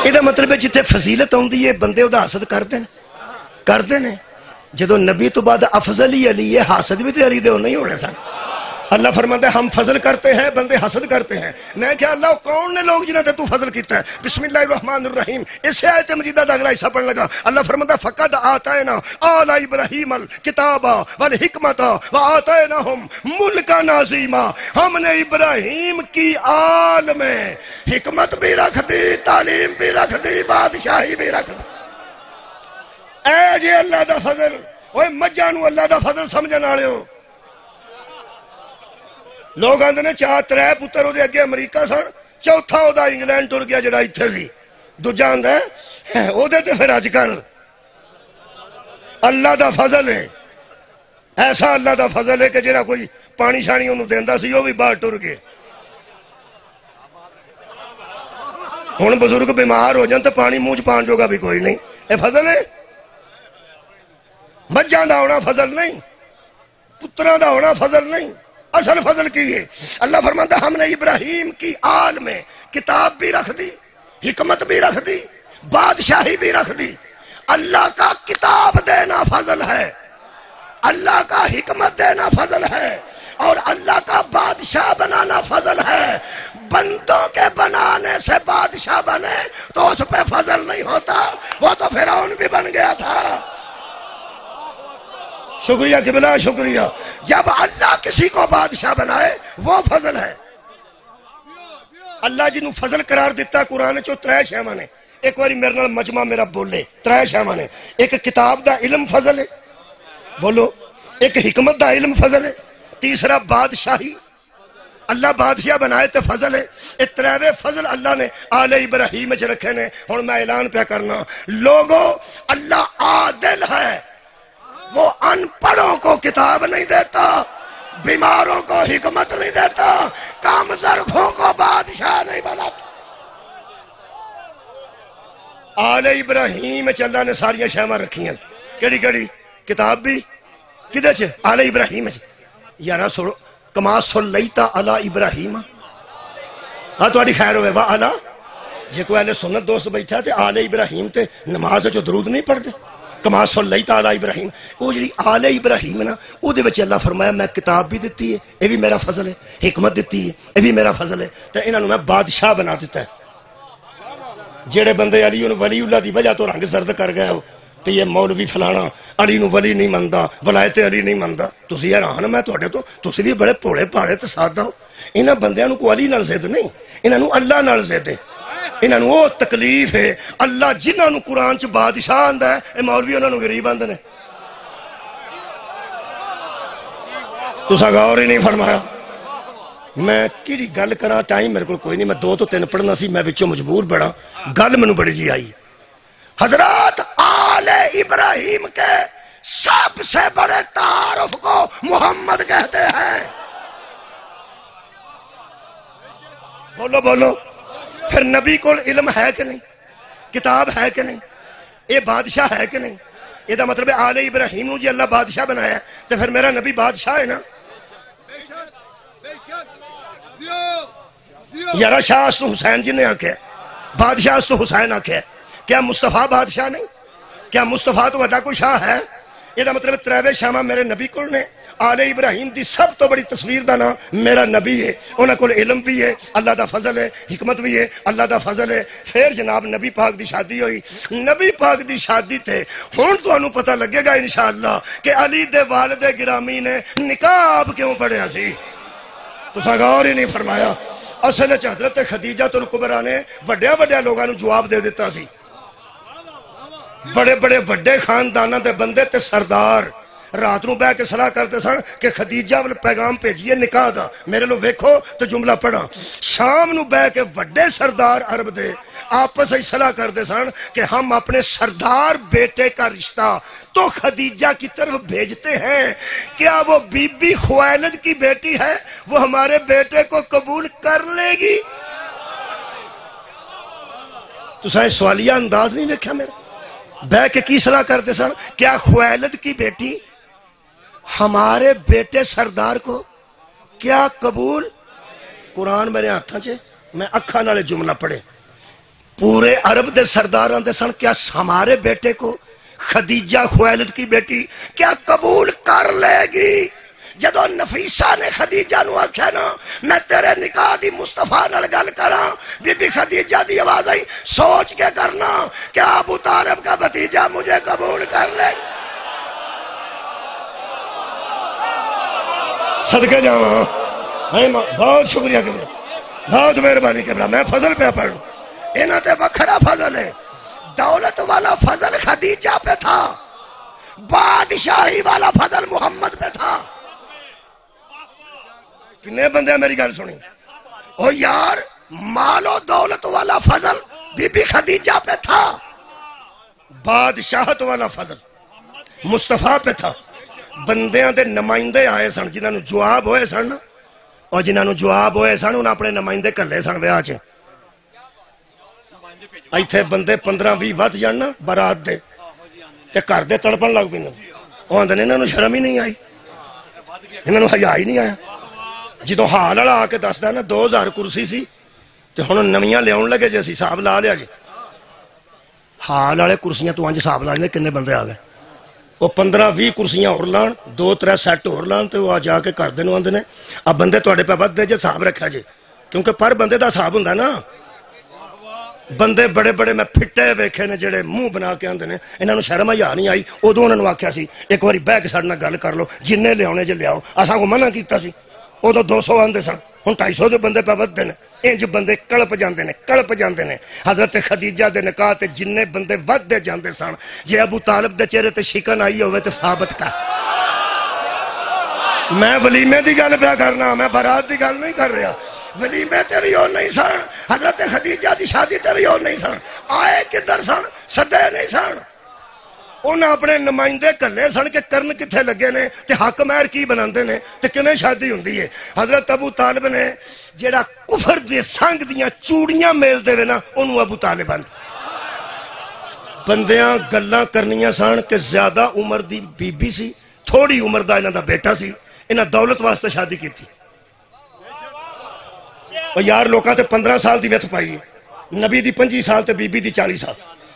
یہ مطلب ہے جتنے فضیلت ہوندی ہے بندے وہ حسد کرتے ہیں۔ جدو نبی تو بعد افضل ہی علی ہے، حاسد بھی تے علی دے نہیں ہونے سن۔ اللہ فرماتا ہے ہم فضل کرتے ہیں، بندے حسد کرتے ہیں۔ میں کیا اللہ کون نے لوگ جنہیں تو فضل کیتا ہے؟ بسم اللہ الرحمن الرحیم، اس سے آیت مجیدہ دا اگلا حصہ پڑھنے لگا۔ اللہ فرماتا ہے فقد آتینا آل ابراہیم الکتاب والحکمت وآتیناہم ملکا عظیما، ہم نے ابراہیم کی آل میں حکمت بھی رکھ دی، تعلیم بھی رکھ دی، بادشاہی بھی رکھ دی۔ اے جے اللہ دا فضل، اوے مجھانو اللہ دا فضل سمجھن والے ہو۔ لوگ آندے نے چار ترے پتر وہ اگے امریکہ سن، چوتھا وہ انگلینڈ ٹر گیا جڑا اتنے سی، دوجا آندا ہے وہ پھر اج کل اللہ دا فضل ہے، ایسا اللہ دا فضل ہے کہ جڑا کوئی پانی شانی انہوں دیندا سی وہ بھی باہر ٹر گئے۔ ہن بزرگ بیمار ہو جان تو پانی منہ چ پان جوگا بھی کوئی نہیں، یہ فضل ہے؟ مجھاں دا ہونا فضل نہیں، پتراں دا ہونا فضل نہیں، اصل فضل کی ہے۔ اللہ فرماتا ہم نے ابراہیم کی آل میں کتاب بھی رکھ دی، حکمت بھی رکھ دی، بادشاہی بھی رکھ دی۔ اللہ کا کتاب دینا فضل ہے، اللہ کا حکمت دینا فضل ہے، اور اللہ کا بادشاہ بنانا فضل ہے۔ بندوں کے بنانے سے بادشاہ بنے تو اس پہ فضل نہیں ہوتا، وہ تو فرعون بھی بن گیا تھا۔ شکریہ قبلہ شکریہ۔ جب اللہ کسی کو بادشاہ بنائے وہ فضل ہے۔ اللہ جنہوں فضل قرار دیتا قرآن چو ترے شیواں نے، ایک باری میرے نال مجمع میرا بولے، ترے شیواں نے، ایک کتاب دا علم فضل ہے، بولو، ایک حکمت دا علم فضل ہے، تیسرا بادشاہی اللہ بادشاہ بنائے تے فضل ہے. یہ تریوے فضل اللہ نے آل ابراہیم چ رکھے نے. ہن میں اعلان پہ کرنا لوگوں، اللہ عادل ہے. وہ ان پڑھوں کو کتاب نہیں دیتا، بیماروں کو حکمت نہیں دیتا، کام زرخوں کو بادشاہ نہیں بناتا. آل ابراہیم چ اللہ نے ساریاں شیواں رکھیاں. کیڑی کیڑی؟ کتاب بھی کدے چ؟ آل ابراہیم چ. یارا سنو، کما صلیتا علی ابراہیم، ہاں تہاڈی خیر ہوئے وا اعلی. جے کوئی اہل سنت دوست بیٹھا تے آل ابراہیم تے نماز جو درود نہیں پڑھتے، کما صلیتا علی ابراہیم. وہ جڑی آل ابراہیم نا، او دے وچ اللہ فرمایا میں کتاب بھی دتی ہے، اے بھی میرا فضل ہے، حکمت دتی ہے، اے بھی میرا فضل ہے، تے انہاں نوں میں بادشاہ بنا دیتا ہے. جڑے بندے علی ولی اللہ دی وجہ تو رنگ زرد کر گئے ہو کہ یہ مولوی فلانا علی نو ولی نہیں مندا، ولایت علی نہیں مندا، تسی حیران میں تہاڈے تو، تسی بھی بڑے بھولے بھاڑے تے سادہ ہو. انہاں بندیاں نوں کوئی علی نال ضد نہیں، انہاں نوں اللہ نال ضد ہے. انہاں نوں او تکلیف ہے. اللہ جنہاں نوں قرآن چ بادشاہ آندا ہے، اے مولوی انہاں نوں غریب آندے نے. تساں غور ہی نہیں فرمایا. میں کیڑی گل کراں، ٹائم میرے کو کوئی نہیں، میں 2 تو 3 پڑھنا سی، میں وچوں مجبور بڑا. گل مینوں بڑی جی آئی. حضرات آل ابراہیم کے سب سے بڑے تعارف کو محمد کہتے ہیں. بولو بولو. پھر نبی کو علم ہے کہ نہیں؟ کتاب ہے کہ نہیں؟ یہ بادشاہ ہے کہ نہیں؟ یہ مطلب ہے آل ابراہیم نو جی اللہ بادشاہ بنایا ہے تو پھر میرا نبی بادشاہ ہے نا. یارا شاہ اس تو حسین جی نے آکھیا بادشاہ اس تو حسین آکھیا. کیا مصطفیٰ بادشاہ نہیں؟ کیا مصطفیٰ تو وڈا کوئی شاہ ہے؟ یہ مطلب تریوے شاواں میرے نبی کو نے. آل ابراہیم دی سب تو بڑی تصویر دا نا میرا نبی ہے. انہاں کول علم بھی ہے، اللہ دا فضل ہے، حکمت بھی ہے، اللہ دا فضل ہے. پھر جناب نبی پاک دی شادی ہوئی. نبی پاک دی شادی تے ہن تانوں پتہ لگے گا انشاءاللہ کہ علی دے والد گرامی نے نقاب کیوں پڑھیا سی. تساں غور ہی نہیں فرمایا. اصل وچ حضرت خدیجہ الکبریٰ نے وڈیاں وڈیاں لوگاں نوں جواب دے دیتا سی. بڑے بڑے وڈے خانداناں دے بندے تے سردار رات نو بہ کے صلاح کرتے سن کہ خدیجہ ول پیغام بھیجیے نکاح دا، میرے لو ویکھو تو جملہ پڑھا. شام نو بہ کے وڈے سردار عرب دے آپس ہی صلاح کرتے سن کہ ہم اپنے سردار بیٹے کا رشتہ تو خدیجہ کی طرف بھیجتے ہیں، کیا وہ بی بی خویلد کی بیٹی ہے، وہ ہمارے بیٹے کو قبول کر لے گی؟ تو سائے سوالیہ انداز نہیں دیکھا میرا. بہ کے کی صلاح کرتے سن؟ کیا خویلد کی بیٹی ہمارے بیٹے سردار کو کیا قبول؟ قرآن میرے ہاتھاں چے، میں اکھاں نالے جملہ پڑھے. پورے عرب دے سرداراں دے سن کیا ہمارے بیٹے کو خدیجہ خویلد کی بیٹی کیا قبول کر لے گی؟ جدو نفیسہ نے خدیجہ نو آکھیا نا میں تیرے نکاح دی مصطفیٰ نال گل کراں، بی بی خدیجہ دی آواز آئی سوچ کے کرنا، کیا ابو طالب کا بھتیجا مجھے قبول کر لے؟ صدقے جاواں. بہت شکریہ قبلہ، بہت مہربانی قبلہ. میں فضل پہ پڑھوں. انہاں تے وکھڑا فضل ہے. دولت والا فضل خدیجہ پہ تھا، بادشاہی والا فضل محمد پہ تھا. کنے بندے میری گل سنی؟ او یار مال و دولت والا فضل بی بی خدیجہ پہ تھا، بادشاہت والا فضل مصطفیٰ پہ تھا. بندیاں دے نمائندے آئے سن جنہاں نو جواب ہوئے سن، اور جنہاں نو جواب ہوئے سن انہاں اپنے نمائندے کلے سن بیاہ چ. ایتھے بندے 15-20 ود جان برات دے تے گھر دے تڑپن لگ پیندے. او آندے نے انہاں نو شرم ہی نہیں آئی، انہاں نو حیا ہی نہیں آیا. جدو حال والا آ کے دسدا نا 2000 کرسی سی تے ہن نویاں لیاون لگے جے اسی حساب لا لیا جی. حال والے کرسیاں تو انج حساب لا لے کنے بندے آ گئے. وہ 15-20 کرسیاں اور لان، 2-3 سیٹ اور لان تے وہ آ جا کے کر دے نو آندے نے آ بندے تواڈے پہ ود دے جے حساب رکھا جے، کیونکہ پر بندے دا حساب ہوندا نا. بندے بڑے بڑے میں پھٹے ویکھے نے جڑے منہ بنا کے آندے نے انہاں نوں شرم حیا نہیں آئی. ادوں انہاں نوں آکھیا سی ایک واری بہ کے ساڈے نال گل کر لو، جننے لیاونے جے لیاؤ. اساں کو منع کیتا سی، ادو 200 آندے سن، ہن 250 دے بندے پہ ودے نے. انج بندے کڑپ جاندے نے. حضرت خدیجہ دے نکاح تے جننے بندے ودے جاندے سن، جے ابو طالب دے چہرے تے شکن آئی ہوئے تے ثابت کر. میں ولیمے دی گل پیا کرنا، میں برات دی گل نہیں کر رہا۔ ولیمے تے بھی وہ نہیں سن، حضرت خدیجہ دی شادی تے بھی وہ نہیں سن، آئے کدھر سن؟ سدے نہیں سن۔ انہاں اپنے نمائندے کلے سن کہ کرن کتھے لگے نے تے حق مہر کی بناندے نے تے کیویں شادی ہوندی ہے۔ حضرت ابو طالب نے جیڑا کفر دے سنگ دیاں چوڑیاں میل دے نا انہوں ابو طالب آندے۔ بندیاں گلاں کرنیاں سن کہ زیادہ عمر دی بی بی سی، تھوڑی عمر دا انہاں دا بیٹا سی، انہاں دولت واسطے شادی کی تھی۔ اور یار لوکاں تے 15 سال دی ویت پائی ہے، نبی دی 25 سال تے بی بی دی 40 سال۔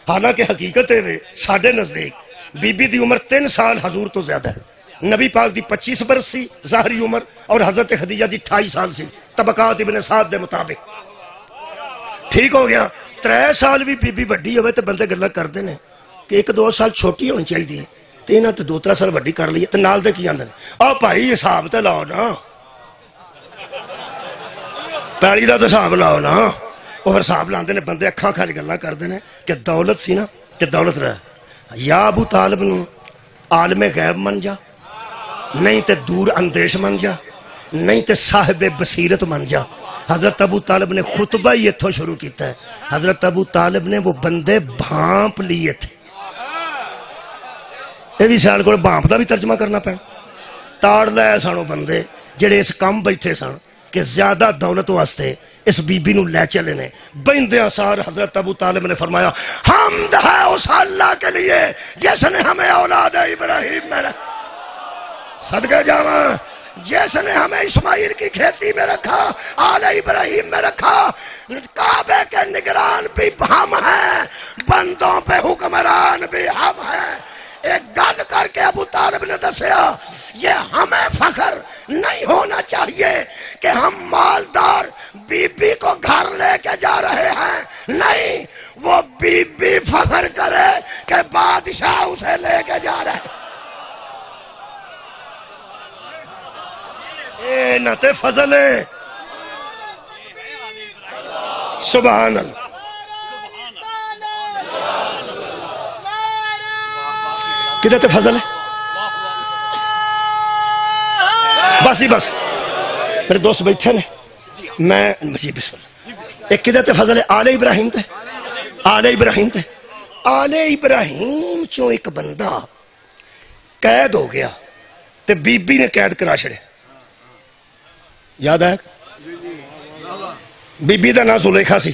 حالانکہ حقیقت ہے ساڑھے نزدیک بی بی دی عمر 3 سال حضور تو زیادہ ہے۔ نبی پاک دی 25 برس سی ظاہری عمر، اور حضرت خدیجہ دی 28 سال سی طبقات ابن سعد دے مطابق۔ ٹھیک ہو گیا۔ 3 سال بھی بی بی وڈی ہوئے تے بندے گلا کر دینے کہ 1-2 سال چھوٹی ہونی چاہیے دی، تے انہاں تے 2-3 سال وڈی کر لئے تے نال دے کی آندے آ بھائی حساب تے لاؤ نا، پیڑی دا تے حساب لاؤ نا۔ اور حساب لاندے نے بندے اکھاں کھاج گلا کر دینے کہ دولت سی نا تے دولت رہ یا ابو طالب نو عالم غیب من جا، نہیں تے دور اندیش من جا، نہیں تے صاحب بصیرت من جا۔ حضرت ابو طالب نے خطبہ ہی اتھوں شروع کیتا ہے۔ حضرت ابو طالب نے وہ بندے بھانپ لیے تھے۔ یہ بھی سیال کو بھانپ دا بھی ترجمہ کرنا پہ تاڑ لائے سانو بندے جڑے اس کام بیٹھے سان کہ زیادہ دولت واسطے اس بی بی نو لے چلے نے۔ بیندے آثار حضرت ابو طالب نے فرمایا حمد ہے اس اللہ کے لیے جس نے ہمیں اولاد ابراہیم میں رکھا، صدقے جاواں جس نے ہمیں اسماعیل کی کھیتی میں رکھا، آل ابراہیم میں رکھا۔ کعبے کے نگران بھی ہم ہیں، بندوں پہ حکمران بھی ہم ہیں۔ ایک گل کر کے ابو طالب نے دسیا یہ ہمیں فخر نہیں ہونا چاہیے کہ ہم مالدار بی بی کو گھر لے کے جا رہے ہیں، نہیں، وہ بی بی فخر کرے کہ بادشاہ اسے لے کے جا رہے ہیں۔ اے نتے فضل ہے، سبحان اللہ۔ کدھر تے فضل ہے؟ بس ہی بس میرے دوست بیٹھے نے، میں جی بسم اللہ۔ ایک کدھر تے فضل ہے؟ آل ابراہیم تے، آل ابراہیم تے، آل ابراہیم چوں ایک بندہ قید ہو گیا تے بی بی نے قید کرا چھڑے۔ یاد ہے بی بی دا نام زلیخا سی،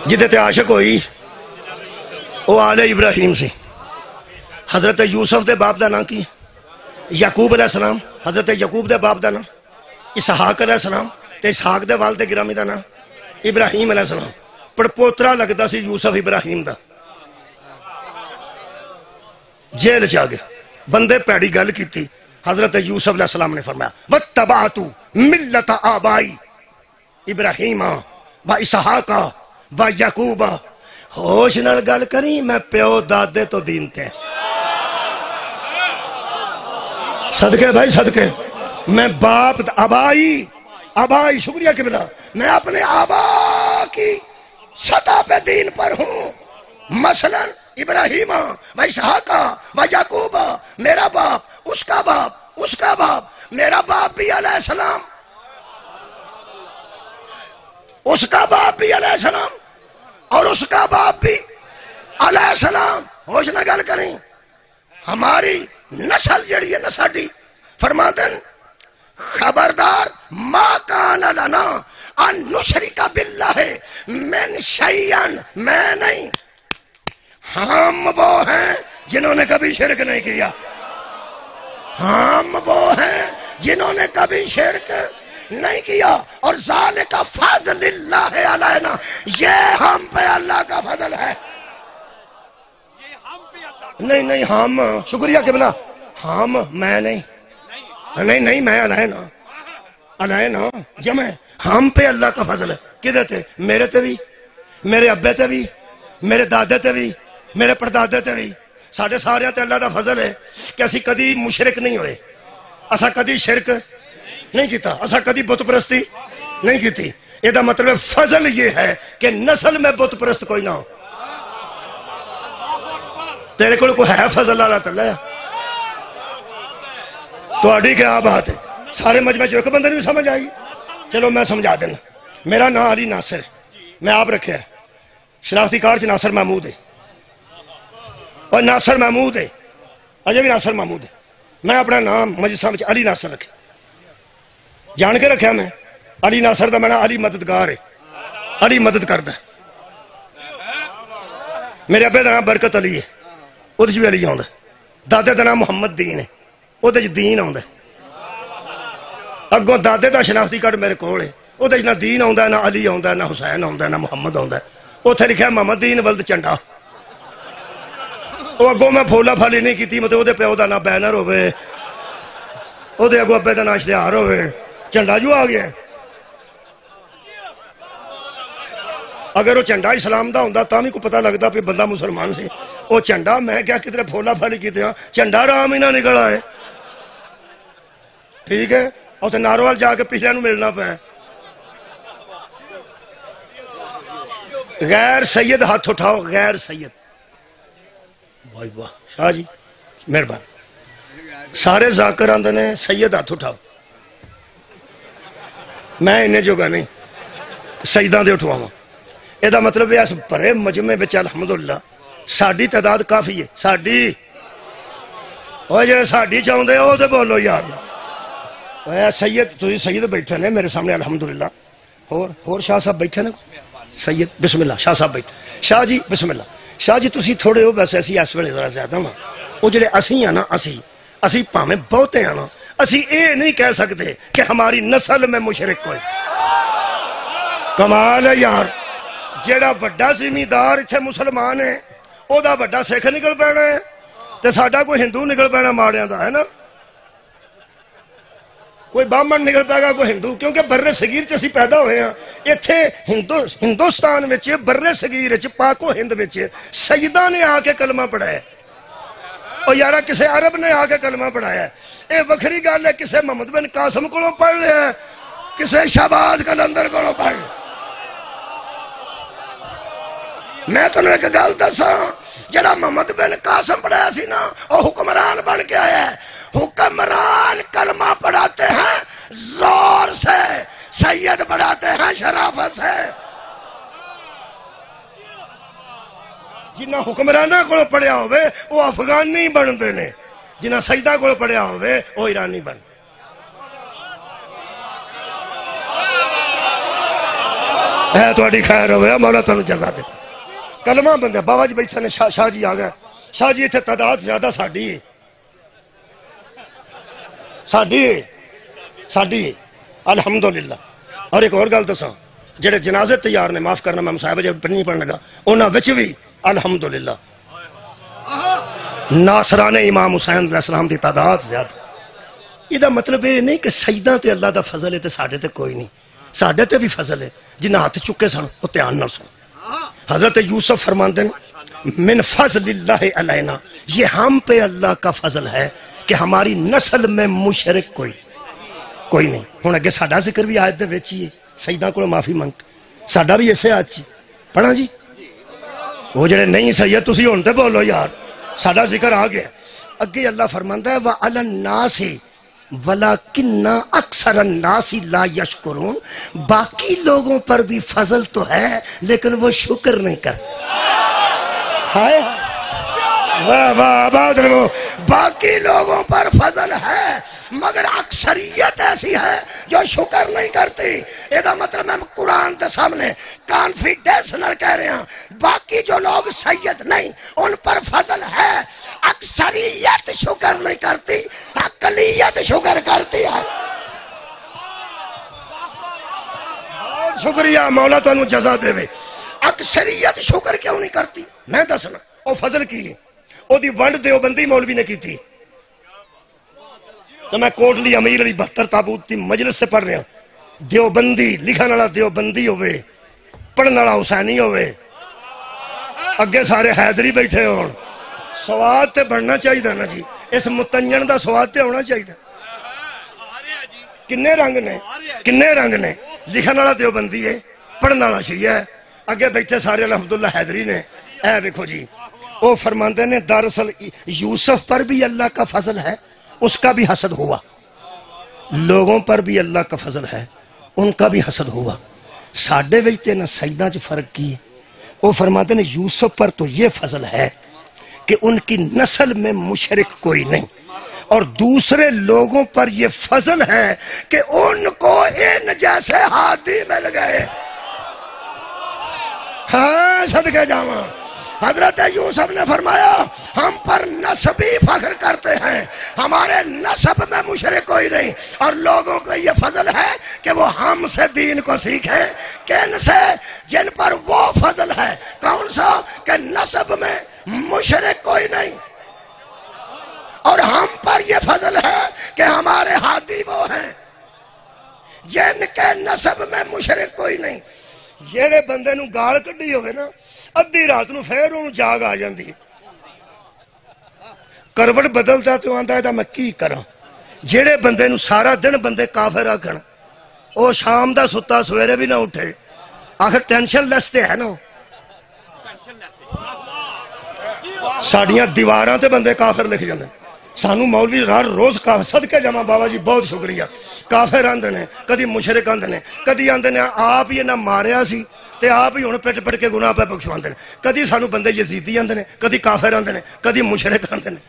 جدے تے عاشق ہوئی وہ آل ابراہیم سی۔ حضرت یوسف دے باپ دا نام کی؟ یعقوب علیہ السلام۔ حضرت یعقوب دے باپ دا نام اسحاق علیہ السلام، تے اسحاق دے والد گرامی دا نام ابراہیم علیہ السلام۔ پر پوترا لگتا سی یوسف ابراہیم دا۔ جیل چاہ گیا، بندے پیڑی گل کی تھی۔ حضرت یوسف علیہ السلام نے فرمایا وَاتَّبَعْتُ مِلَّةَ آبَائی ابراہیم و اسحاق و یعقوب۔ ہوش نال گل کری، میں پیو دادے تو دین تے صدقے بھائی صدقے، میں باپ آبائی شکریہ قبلہ، میں اپنے آبا کی سطح پہ دین پر ہوں۔ مثلا ابراہیم و اسحاق و یعقوب، میرا باپ، اس کا باپ، اس کا باپ، میرا باپ بھی علیہ السلام، اس کا باپ بھی علیہ السلام، اور اس کا باپ بھی علیہ السلام۔ ہوش نہ گل کریں، ہماری نسل جڑی ہے نساڈی فرمادن خبردار ما کان لنا ان نشرک باللہ من شیئن، میں نہیں، ہم وہ ہیں جنہوں نے کبھی شرک نہیں کیا، ہم وہ ہیں جنہوں نے کبھی شرک نہیں کیا، اور ذالک فضل اللہ علینا، یہ ہم پہ اللہ کا فضل ہے۔ نہیں ہم، شکریہ قبلہ، ہم، میں نہیں، نہیں میں علینا جمع، ہم پہ اللہ کا فضل ہے۔ کدھر تے؟ میرے تے بھی، میرے ابے تے بھی، میرے دادے تے بھی، میرے پردادے تے بھی، ساڑھے سارے تے اللہ دا فضل ہے کہ اسی کدی مشرک نہیں ہوئے، اسا کدی شرک نہیں کیتا، اسا کدی بت پرستی نہیں کیتی۔ یہ دا مطلب فضل یہ ہے کہ نسل میں بت پرست کوئی نہ ہو۔ تیرے کو ہے فضل اللہ تعالیٰ، تہاڈی کیا بات ہے؟ سارے مجمع چ ایک بندے نہیں سمجھ آئی؟ چلو میں سمجھا دینا. میرا نام علی ناصر ہے، میں آپ رکھا ہے. شناختی کارڈ سے ناصر محمود ہے، اور ناصر محمود ہے، اجے بھی ناصر محمود ہے. میں اپنا نام مجلس میں علی ناصر رکھا، جان کے رکھا میں. علی ناصر دا میرا علی مددگار ہے، علی مدد کردا ہے. میرے ابے دا نام برکت علی ہے، وہ بھی علی آندا. دادے دا نام محمد دین ہے، وہ دین آندا. اگوں دادے دا شناختی کارڈ میرے کول ہے، وہ نہ دین آندا، نہ علی آندا، نہ حسین آندا، نہ محمد آندا. اتنے لکھا محمد دین ولد چنڈا. وہ اگوں میں پھولا پھالی نہیں کی، مطلب وہ پیو کا نام بینر ہوے، وہ اگوں ابے کا نام اشتہار ہوے، چنڈا جو آ گیا. اگر وہ چنڈا اسلام دا ہوندا تاں بھی کو پتہ لگتا پہ بندہ مسلمان سی. وہ چنڈا میں کیا کتنے پھولا پھالی کی چنڈا رام ہی نہ نکل آئے. ٹھیک ہے، اور تو ناروال جا کے پچھلے نو ملنا پہ. غیر سید ہاتھ اٹھاؤ، غیر سید. واہ واہ شاہ جی مہربان. سارے ذاکر آندے نے سید ہاتھ اٹھاؤ. میں انہیں جوگا نہیں سیداں دے اٹھواواں. یہ مطلب ہے اس بڑے مجمع بچ الحمدللہ ساڈی تعداد کافی ہے. ساڈی وہ جڑے ساڈی چاہندے او تے بولو یار. سید تسی سید بیٹھے نے میرے سامنے الحمدللہ. اور شاہ صاحب بیٹھے نے سید بسم اللہ. شاہ صاحب بیٹھے. شاہ جی بسم اللہ. شاہ جی تسی تھوڑے ہو ویسے اسی اس ویلے ذرا زیادہ ہاں. وہ جڑے اسی ہیں نا اسی پاویں بہتے ہیں نا، اسی اے نہیں کہہ سکتے کہ ہماری نسل میں مشرک کوئی. کمال ہے یار. جیڑا وڈا زمیندار اتھے مسلمان ہے او دا وڈا سکھ نکل پینا ہے تے ساڈا کوئی ہندو نکل پینا ماڑیاں دا ہے نا. کوئی بامن نکل پائے گا کوئی ہندو، کیونکہ برے صغیر چ اسی پیدا ہوئے ہیں. اتھے ہندوستان وچ برے صغیر وچ پاک و ہند وچ سیداں نے آ کے کلمہ پڑھایا اور یارا کسے عرب نے آ کے کلمہ پڑھایا. اے وکھری گل ہے کسے محمد بن قاسم کولوں پڑھ لیا، کسے شہباز قلندر کولوں پڑھ لیا. میں تمہیں ایک گل دساں، جڑا محمد بن قاسم پڑھایا سی نا وہ حکمران بن کے آیا ہے. حکمران کلمہ پڑھاتے ہیں زور سے، سید پڑھاتے ہیں شرافت سے. جنہ حکمرانہ کو پڑھیا ہوئے وہ افغانی بندے نے، جنہ سیدہ کو پڑھیا ہوئے وہ ایرانی بن. ہے تہاڈی خیر ہوئے، مولا تانوں جزا دے. کلمہ بندے بابا جی بیٹھے نے. شاہ جی آ گئے. شاہ جی اتنے تعداد زیادہ ساڈی ہے، ساڈی الحمدللہ. اور ایک اور گل دساں، جڑے جنازے تیار نے، معاف کرنا میں مصاحبہ جب پڑھنی پڑھنے لگا، انہاں وچ بھی الحمدللہ ناصران امام حسین علیہ السلام دی تعداد زیادہ. یہ مطلب یہ نہیں کہ سیداں تے اللہ دا فضل ہے تے ساڈے تے کوئی نہیں. ساڈے تے بھی فضل ہے. جنہ ہاتھ چکے سن وہ دھیان نال سن. حضرت یوسف فرماندے من فضل اللہ علینا، یہ ہم پہ اللہ کا فضل ہے کہ ہماری نسل میں مشرک کوئی نہیں. ہن اگے ساڈا ذکر بھی آیت دے وچ ہی ہے، سیداں کولوں معافی منگ. ساڈا بھی اسے آیت پڑھا جی. وہ جڑے نہیں سید تسی ہن تے بولو یار. ساڈا ذکر آ گیا. اگے اللہ فرماندا ہے وَعَلَى النَّاسِ وَلَكِنَّ أَكْثَرَ النَّاسِ لَا يَشْكُرُونَ. باقی لوگوں پر بھی فضل تو ہے لیکن وہ شکر نہیں کرتے. ہائے باقی لوگوں پر فضل ہے مگر اکثریت ایسی ہے جو شکر نہیں کرتی. یہ مطلب میں قرآن کے سامنے کانفیڈنس نال کہہ رہے ہیں، باقی جو لوگ سید نہیں ان پر فضل ہے، اکثریت شکر نہیں کرتی، اقلیت شکر کرتی ہے. شکریہ مولا تانوں جزا دے. اکثریت شکر کیوں نہیں کرتی؟ میں دسنا وہ فضل کی ہے. وہ دی ونڈ دیوبندی مولوی نے کی تھی. تو میں کوٹلی امیر علی 72 تابوت کی مجلس سے پڑھ رہا. دیوبندی لکھن والا دیوبندی ہوئے، پڑھن والا حسینی ہوئے، اگے سارے حیدری بیٹھے ہون. سواد تے بڑھنا چاہیے نا جی. اس متنجن دا سواد تے ہونا چاہیے. کنے رنگ نے. لکھن والا دیوبندی ہے، پڑھن والا شیعہ ہے، اگے بیٹھے سارے الحمدللہ حیدری نے. اے دیکھو جی وہ فرماندے نے دراصل یوسف پر بھی اللہ کا فضل ہے، اس کا بھی حسد ہوا. لوگوں پر بھی اللہ کا فضل ہے، ان کا بھی حسد ہوا۔ ساڑھے ویچتے نہ سجدہ چ فرق کی، وہ فرماتے ہیں یوسف پر تو یہ فضل ہے کہ ان کی نسل میں مشرک کوئی نہیں، اور دوسرے لوگوں پر یہ فضل ہے کہ ان کو ان جیسے ہادی مل گئے۔ ہاں صدقے جاواں، حضرت یوسف نے فرمایا ہم پر نسبی فخر کرتے ہیں، ہمارے نسب میں مشرک کوئی نہیں، اور لوگوں کو یہ فضل ہے کہ وہ ہم سے دین کو سیکھیں۔ کن سے؟ جن پر وہ فضل ہے، کون سا؟ کہ نسب میں مشرک کوئی نہیں، اور ہم پر یہ فضل ہے کہ ہمارے ہادی وہ ہیں جن کے نسب میں مشرک کوئی نہیں۔ جیڑے بندے نو گال کڈی ہوئے نا، ادھی رات نو پھر انہوں جاگ آ جاندی، کروٹ بدلتا تو آندا ہے میں کی کراں۔ جیڑے بندے نو سارا دن بندے کافر رکھن، او شام دا ستا سویرے بھی نہ اٹھے، آخر ٹینشن لیس تے ہے نا۔ ساڑیاں دیواراں تے بندے کافر لکھ جاندے، سانو مولوی ہر روز کافر، صدقے جمع بابا جی بہت شکریہ، کافر آندے نے، کدی مشرک آندے نے، کدی آندے نے آپ یہ نہ ماریا سی تے آپ ہی ہن پٹ پٹ کے گناہ پہ بخشواندے نے، کدی سانو بندے یزیدی آندے نے، کدی کافر آندے نے، کدی مشرک آندے نے،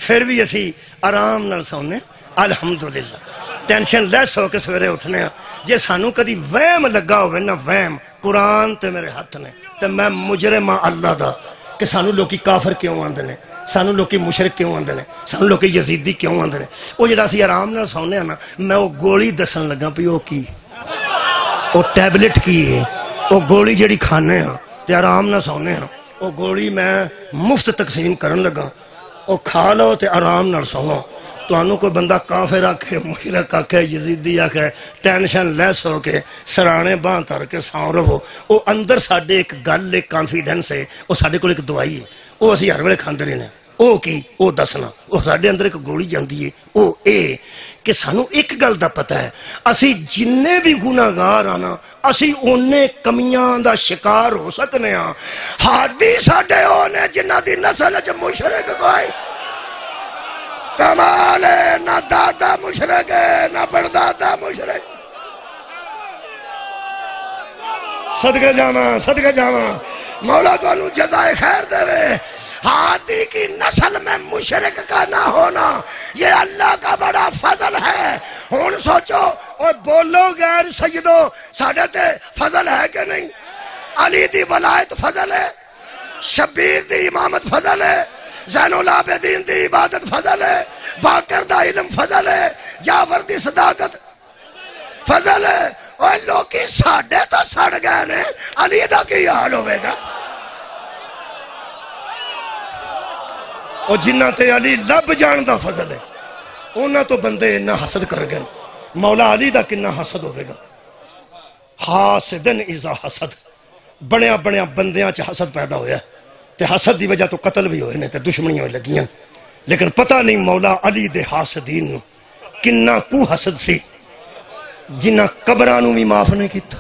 پھر بھی اسی آرام نال سونے الحمدللہ، ٹینشن لیس ہو کے سویرے اٹھنے ہیں۔ جے سانو کدی وہم لگا ہوئے نا، وہم، قرآن تے میرے ہاتھ نے تے میں مجرم اللہ دا کہ سانو لوکی کافر کیوں آندے نے، سانو لوکی مشرک کیوں آندے نے، سانو لوکی یزیدی کیوں آندے نے۔ وہ جڑا سی آرام نال سونے ہیں نا، میں وہ گولی دسن لگا پی وہ کی، وہ ٹیبلٹ کی ہے، وہ گولی جڑی کھانے ہیں تے آرام نہ سونے ہیں، وہ گولی میں مفت تقسیم کرن لگا، وہ کھا لو تے آرام نہ سونا۔ تو انہوں کوئی بندہ کافر آکھے، مشرک آکھے، یزیدی آکھے، ٹینشن لیس ہو کے سرانے باں تر کے ساؤں رہو۔ وہ اندر ساڑھے ایک گل، ایک کانفیڈنس ہے، وہ ساڑھے کو ایک دوائی ہے، وہ اسی ہر ویلے کھاندے رہنے، وہ کی وہ دسنا، وہ ساڑھے اندر ایک گولی جاندی ہے، وہ اے کہ سانو ایک گل دا پتہ ہے، اسی جننے بھی گناہگار آنا، اسی اونے کمیاں دا شکار ہو سکنے ہاں، ہادی ساڑھے ہونے جنہ دی نسل چ مشرک کوئی کمال ہے، نہ دادا مشرک ہے، نہ پردادا مشرک۔ صدقے جاواں، صدقے جاواں، مولا تو انہوں جزائے خیر دے وے۔ ہادی کی نسل میں مشرک کا نہ ہونا یہ اللہ کا بڑا فضل ہے۔ ہون سوچو اور بولو غیر سیدو، ساڑھے تے فضل ہے کہ نہیں؟ علی دی ولایت فضل ہے، شبیر دی امامت فضل ہے، زین العابدین دی عبادت فضل ہے، باقر دا علم فضل ہے، جعفر دی صداقت فضل ہے۔ اور لوکی ساڑھے تو سڑ گئے نے، علی دا کی حال ہوئے گا؟ اور جنہ تے علی لب جان دا فضل ہے، انہاں تو بندے انہاں حسد کر گئے، مولا علی دا کنہ حسد ہوئے گا۔ حاسدن اذا حسد، بڑیاں بڑیاں بندیاں چا حسد پیدا ہویا ہے، تے حسد دی وجہ تو قتل بھی ہوئے نے تے دشمنیاں ہوئے لگیاں، لیکن پتہ نہیں مولا علی دے حاسدین نو کنہ کو حسد سی جنہ قبرانو بھی معاف نہیں کیتا،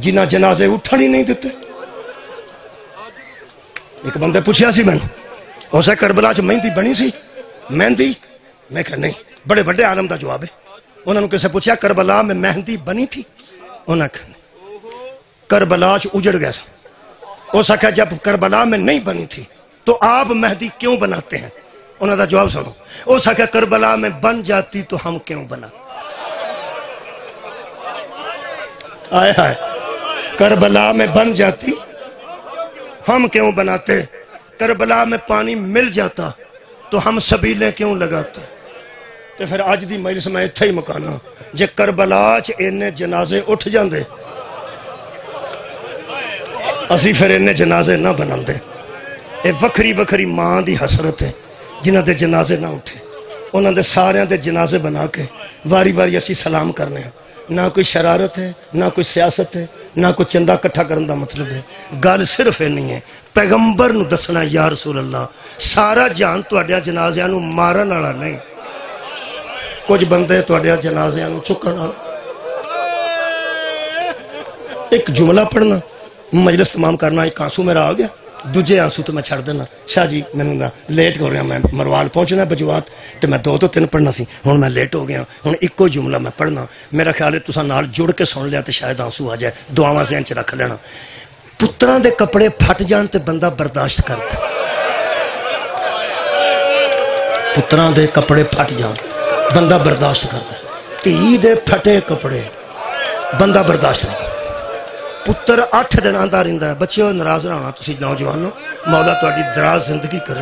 جنہ جنازے اٹھن ہی نہیں دیتے۔ ایک بندے پوچھیا سی میں اسے کربلا چ مہندی بنی سی؟ مہندی؟ میں کہا نہیں، بڑے بڑے عالم دا جواب ہے۔ انہوں نے کسے پوچھا کربلا میں مہندی بنی تھی؟ انہوں نے کہا نہیں، کربلا چ اجڑ گیا سا۔ اس نے کہا جب کربلا میں نہیں بنی تھی تو آپ مہندی کیوں بناتے ہیں؟ انہوں نے جواب سنو، اس نے کہا کربلا میں بن جاتی تو ہم کیوں بناتے؟ آئے ہائے، کربلا میں بن جاتی ہم کیوں بناتے؟ کربلا میں پانی مل جاتا تو ہم سبیلیں کیوں لگاتے؟ تو پھر آج دی مجلس میں اتھا ہی مکانا، جے کربلا چ انہیں جنازے اٹھ جاندے اسی پھر انہیں جنازے نہ بناندے۔ اے وکھری وکھری ماں دی حسرت ہے جنہ دے جنازے نہ اٹھے، انہاں دے سارے دے جنازے بنا کے واری واری اسی سلام کرنے ہیں۔ نہ کوئی شرارت ہے، نہ کوئی سیاست ہے، نہ کوئی چندہ کٹھا کرن دا مطلب ہے۔ گل صرف ہے نہیں ہے پیغمبر نو دسنا یا رسول اللہ سارا جان تواڈیاں جنازیاں نو مارن والا نہیں، کچھ بندے تواڈیاں جنازیاں نو چکن والا۔ ایک جملہ پڑھنا، مجلس تمام کرنا، ایک آنسو میرا آ گیا، دوجے آنسو تو میں چھڑ دینا شاہ جی مینوں نہ لیٹ ہو رہا میں مروال پہنچنا بجوات تو میں 2 تو 3 پڑھنا سی ہوں میں لیٹ ہو گیا ہوں ایکو جملہ میں پڑھنا میرا خیال ہے تساں نال جڑ کے سن لیا تو شاید آنسو آ جائے دعاواں ذہن چ رکھ لینا پتراں دے کپڑے پھٹ جان تے بندہ برداشت کرتا پتراں دے کپڑے پھٹ جان بندہ برداشت کرتا دھی دے پھٹے کپڑے بندہ برداشت نہیں کرتا پتر 8 دن آندا رہندا ہے بچے ناراض نہ ہونا تسی نوجوانوں مولا تہاڈی دراز زندگی کرے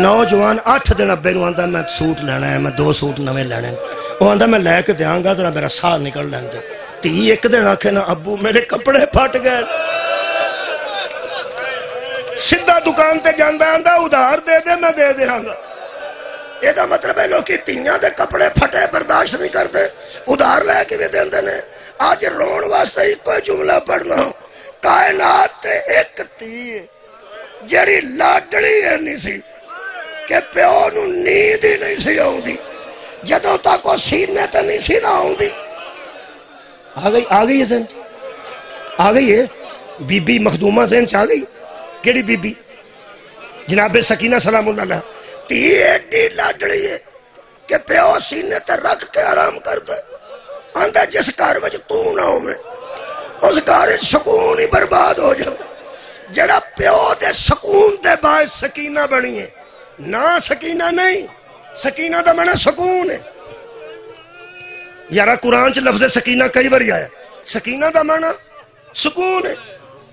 نوجوان 8 دن ابے نوں آندا میں سوٹ لینا ہے میں 2 سوٹ نویں لینے وہ آندا میں لے کے دیاں گا ذرا میرا ساہ نکل لین دے دھی ایک دن آکھے نا ابو میرے کپڑے پھٹ گئے سیدھا دکان تے جاندا آندا ادھار دے دے میں دے دیاں گا یہ مطلب ہے لوگ تیاں دے کپڑے پھٹے برداشت نہیں کرتے ادھار لے کے بھی دیندے نے آج رون واسطے ہی کوئی جملہ پڑھنا ہوں کائنات تے ایک تھی جڑی لاڈلی ہے نہیں سی کہ پیو نو نیند ہی نہیں سی آؤں دی جدوں تک وہ سینے تے نہیں سی نہ آؤں دی آ گئی ہے ذہن آ گئی ہے بی بی مخدومہ ذہن چاہ گئی کیڑی بی بی جناب سکینہ سلام اللہ علیہ تی ایڈی لاڈلی ہے کہ پیو سینے تے رکھ کے آرام کر دے آندہ جس گھر وچ تو نہ ہوئے اس گھر سکون ہی برباد ہو جاتا جڑا پیو دے سکون دے باعث سکینہ بنی ہے نہ سکینہ نہیں سکینہ دا معنی سکون ہے یارا قرآن چ لفظ سکینہ کئی بار آیا سکینہ دا معنی سکون ہے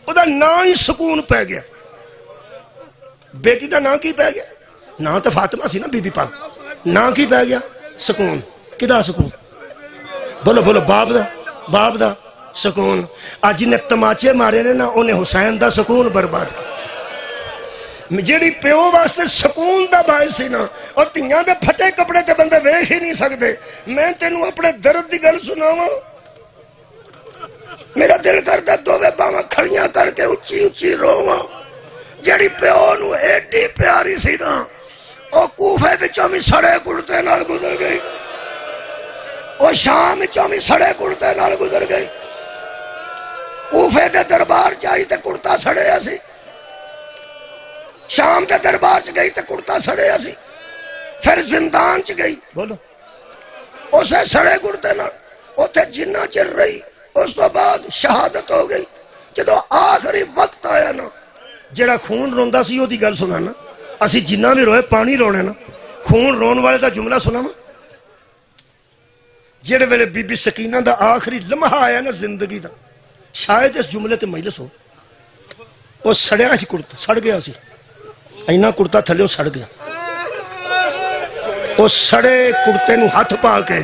او دا نا ہی سکون پہ گیا بیٹی دا نا کی پہ گیا نا تو فاطمہ سی نا بی بی پاک نا کی پہ گیا سکون کدا سکون بولو بولو باپ دا سکون آج جنہیں تماچے مارے نے نا انہیں حسین دا سکون برباد کیا جیڑی پیو واسطے سکون دا باعث سی نا اور تیاں دے پھٹے کپڑے تے بندے ویکھ ہی نہیں سکتے میں تینوں اپنے درد دی گل سناواں میرا دل کردا دوویں باواں کھڑیاں کر کے اچھی اچھی روواں جیڑی پیو نو ایڈی پیاری سی نا او کوفے وچوں بھی سڑے کڑتے نال گزر گئی او شام وچوں بھی سڑے کڑتے نال گزر گئی کوفے دے دربار جائی تے کڑتا سڑیا سی شام دے دربار چ گئی تے کڑتا سڑیا سی پھر زندان چ گئی بولو اسے سڑے کڑتے نال اوتھے جنہ چر رہی اس تو بعد شہادت ہو گئی جدو آخری وقت آیا نا جڑا خون روندا سی او دی گل سنانا اسی جنہ بھی روئے پانی رونے نا خون رون والے دا جملہ سناواں جڑے ویلے بی بی سکینہ دا آخری لمحہ آیا نا زندگی دا شاید اس جملے تے مجلس ہو وہ سڑیا سی کڑتا سڑ گیا سی اینا کڑتا تھلے سڑ گیا وہ سڑے کڑتے نو ہاتھ پا کے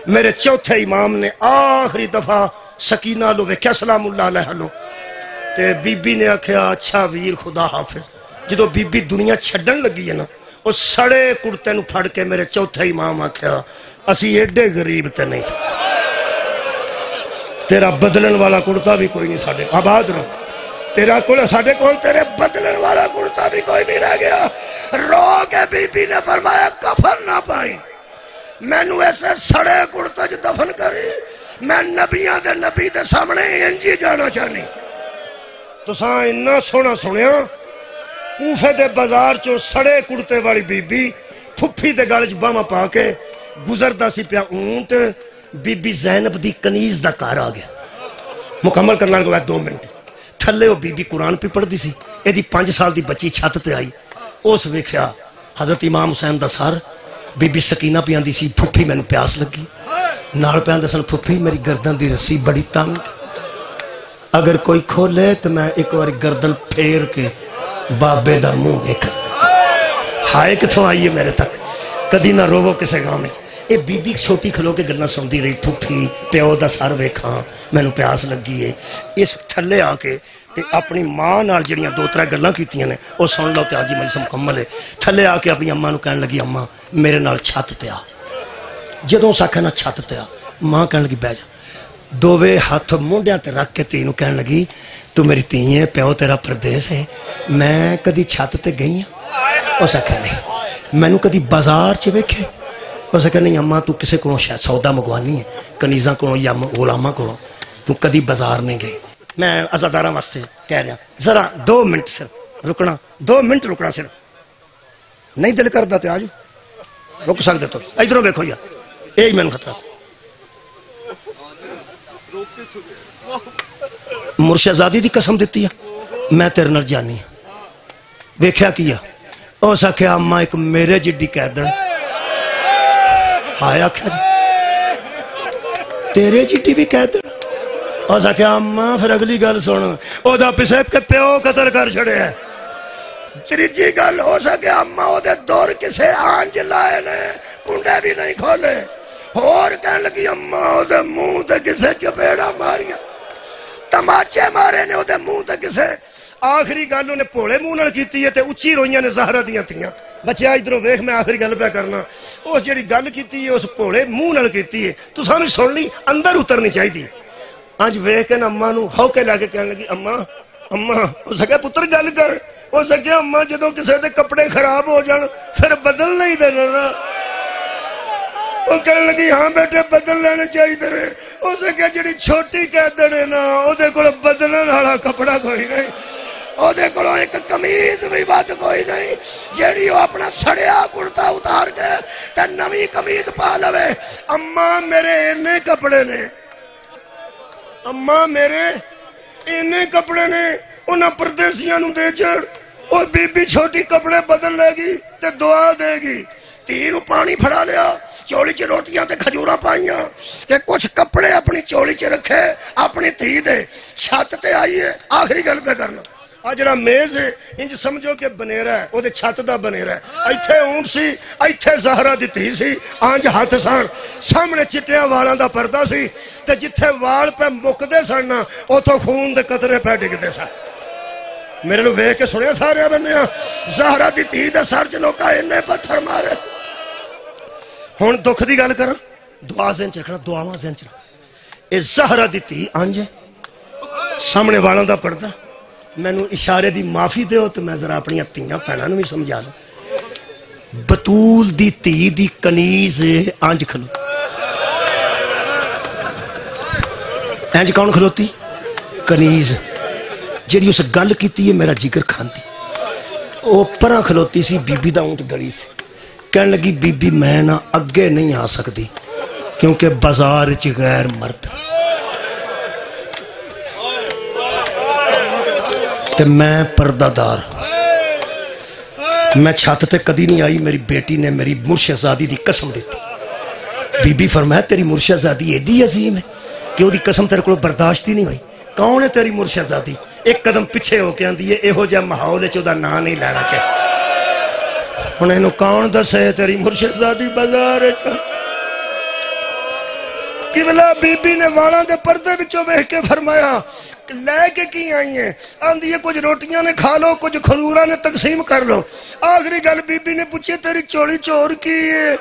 میرے چوتھے امام نے آخری دفعہ سکینہ لو ویکھیا سلام اللہ علیہ لو تے بی بی نے آکھیا اچھا ویر خدا حافظ جدو بی بی دنیا چھڑن لگی ہے نا وہ سڑے کڑتے نو پھڑ کے میرے چوتھے امام آکھیا اسی ایڈے غریب تے نہیں سکتے تیرا بدلن والا کڑتا بھی کوئی نہیں ساڑے آباد رہا تیرا ساڑے کول تیرے بدلن والا کڑتا بھی کوئی نہیں رہ گیا رو کے بی بی نے فرمایا کفن نہ پائی میں نو ایسے سڑے کڑتا جو دفن کری میں نبیاں دے نبی دے سامنے انجی جانا چاہنی تو ساں انہا سونا سنیا کوفے دے بازار چو سڑے کڑتے والی بی بی پھپھی دے گالج باما پا کے گزردہ سی پیا اونٹ بی بی زینب دی کنیز دا کار آ گیا مکمل کرنا لگا 2 منٹ تھلے وہ بی بی قرآن پہ پڑھ دی سی اے دی 5 سال دی بچی چھت تے آئی اس ویکھیا حضرت امام حسین دا سر بی بی سکینہ پہ آندی سی پھپھی میں نے پیاس لگی نال پہ آندے سن پھپھی میری گردن دی رسی بڑی تنگ اگر کوئی کھولے تو میں ایک بار گردن پھیر کے بابے دا منہ دیکھا ہائے کتھوں آئیے میرے تک کدی نہ روو کسے گاں میں اے بی بی چھوٹی کھلو کے گلنا سندی رہی پھپھی پیو دا سر ویکھاں میں نے پیاس لگی ہے اس تھلے آ کے تے اپنی ماں نال جڑیاں 2-3 گلاں کیتیاں نے او سن لو تے اج مجلس مکمل ہے تھلے آ کے اپنی اماں نو کہن لگی اماں میرے نال چھت تے آ جدوں ساکھا نا چھت تے آ ماں کہن لگی بیٹھ جا دوویں ہاتھ مونڈیاں تے رکھ کے تینوں کہن لگی تو میری تھی ہے پیو تیرا پردیس ہے میں کدی چھت تے گئی ہوں اس آکھا نہیں میں نو کدی بازار چ ویکھے اس آکھا نہیں اماں تو کسے کو شاید سودا مگوانی ہے کنیزاں کو یا غلاماں کو تو کدی بازار نہیں گئی میں عزاداراں واسطے کہہ رہا ذرا 2 منٹ صرف رکنا 2 منٹ رکنا صرف نہیں دل کرتا تو آجو رک سکتے تو ادھروں دیکھو یار یہی میں خطرہ سے مرشدزادی دی قسم دیتی ہے میں تیرے نال جانی ویکھیا کیا او سکھیا اماں ایک میرے جڈی قیدن آیا کیا جی تیرے جڈی بھی قیدن او سکھیا اماں پھر اگلی گل سن او دا پسیب کے پیو قتل کر چھڑے ہیں تریجی گل ہو سکے اماں او دے دور کسے آنج لائے نے کنڈے بھی نہیں کھولے اور کہنے لگی اماں او دے منہ تے کسے چپیڑا ماریا تماچے مارے نے او دے منہ تے کسے آخری گل انہیں پوڑے منہ نال کیتی ہے تے اچھی روئیاں نے زہرہ دیاں تھیاں بچے ادھروں ویکھ میں آخری گل پہ کرنا اس جڑی گل کیتی ہے اس پوڑے منہ نال کیتی ہے تو سانو سن لی اندر اترنی چاہیے آج ویکھ کے نا اماں نو ہو کے لا کے کہنے لگی اماں ہو سکے پتر گل کر ہو سکے اماں جدوں کسے دے کپڑے خراب ہو جان پھر بدل نہیں دینا نا وہ کہنے لگی ہاں بیٹے بدل لینے چاہیے تیرے ہو سکے جڑی چھوٹی قیدن ہے نا او دے کول بدلن والا کپڑا کوئی نہیں او دے کولو ایک قمیض بھی ود کوئی نہیں جیڑی وہ اپنا سڑیا کرتا اتار کے تے نویں قمیض پا لوے اماں میرے اینے کپڑے نے اماں میرے اینے کپڑے نے انہاں پردیسیاں نو دے چڑ اور بی بی چھوٹی کپڑے بدل لے گی تے دعا دے گی تین پانی پھڑا لیا چولی چ روٹیاں تے کھجوراں پائیاں تے کچھ کپڑے اپنی چولی چ رکھے اپنی تھی دے چھت تے آئیے آخری گل پہ کرنا جڑا میز ہے انج سمجھو کہ بنیرا ہے وہ دے چھت دا بنیرا ہے ایتھے اونٹ سی ایتھے زہرہ دی تھی سی آنج ہاتھ سان سامنے چٹیاں والاں دا پردہ سی تے جتھے وال پہ مکدے سن اوتھوں خون دے قطرے پہ ڈگدے سن میرے لو ویکھ کے سنیا سارے بندیاں زہرہ دی تھی دے سر چ لوکاں اینے پتھر مارے ہن دکھ دی گل کراں دعا ذہن چ رکھنا دعاواں ذہن چ رکھنا اے زہرہ دی تھی آنج سامنے والاں دا پردہ مینو اشارے دی معافی دیو تو میں ذرا اپنی تیاں بھیناں نوں بھی سمجھا لوں بطول دی تی دی کنیز آنج کھلو انج کون کھلوتی کنیز جیڑی اس گل کیتی ہے میرا جگر کھاندی او پراں کھلوتی سی بی بی دا اونٹ گلی سی کہنے لگی بی بی میں نہ اگے نہیں آ سکتی کیونکہ بازار چ غیر مرد تے میں پردہ دار میں چھت تے کدی نہیں آئی میری بیٹی نے میری مرشدزادی دی قسم دیتی بی بی فرمایا تیری مرشدزادی ایڈی عظیم ہے کہ وہ دی قسم تیرے کو برداشت ہی نہیں ہوئی کون ہے تیری مرشدزادی ایک قدم پیچھے ہو کے آندی ہے ایہو جا ماحول ہے چودہ نا نہیں لینا چاہے ہن اینو کون دسے تیری مرشدزادی بازار قبلہ بی بی نے والاں دے پردے وچوں ویکھ کے فرمایا لے کے کی آئی ہیں آندھی ہے کچھ روٹیاں نے کھا لو کچھ کھجوراں نے تقسیم کر لو آخری گل بی بی نے پوچھے تیری چولی چور کی ہے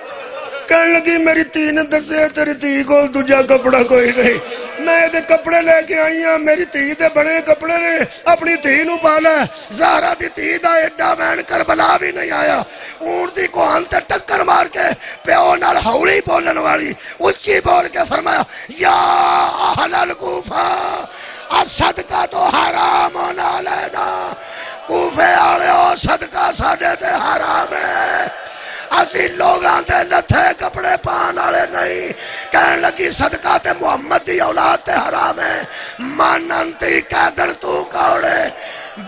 کہنے لگی میری تی نے دسے تیری تی کو دوجا کپڑا کوئی نہیں میں دے کپڑے لے کے آئی ہاں میری تی دے بڑے کپڑے نے اپنی تی نو پالا زہرہ دی تی دا ایڈا وین کربلا بھی نہیں آیا اونٹ دی کوہن تے ٹکر مار کے پیو نال ہولی بولن والی اچھی بول کے فرمایا یا اہل الکوفہ صدقہ تو حرام ہونا لینا کوفے آلے ہو صدقہ ساڑھے تے حرام ہے اسی لوگاں تے لتھے کپڑے پان آلے نہیں کہنے لگی صدقہ تے محمد دی اولاد تے حرام ہے ماننتی قیدن تو کاؤڑے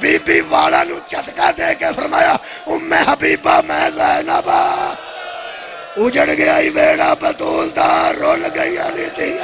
بی بی والا نو چٹکا دے کے فرمایا ام حبیبہ میں زینبہ اجڑ گیا ہی بیڑا بطول دار رول گئی علی تھی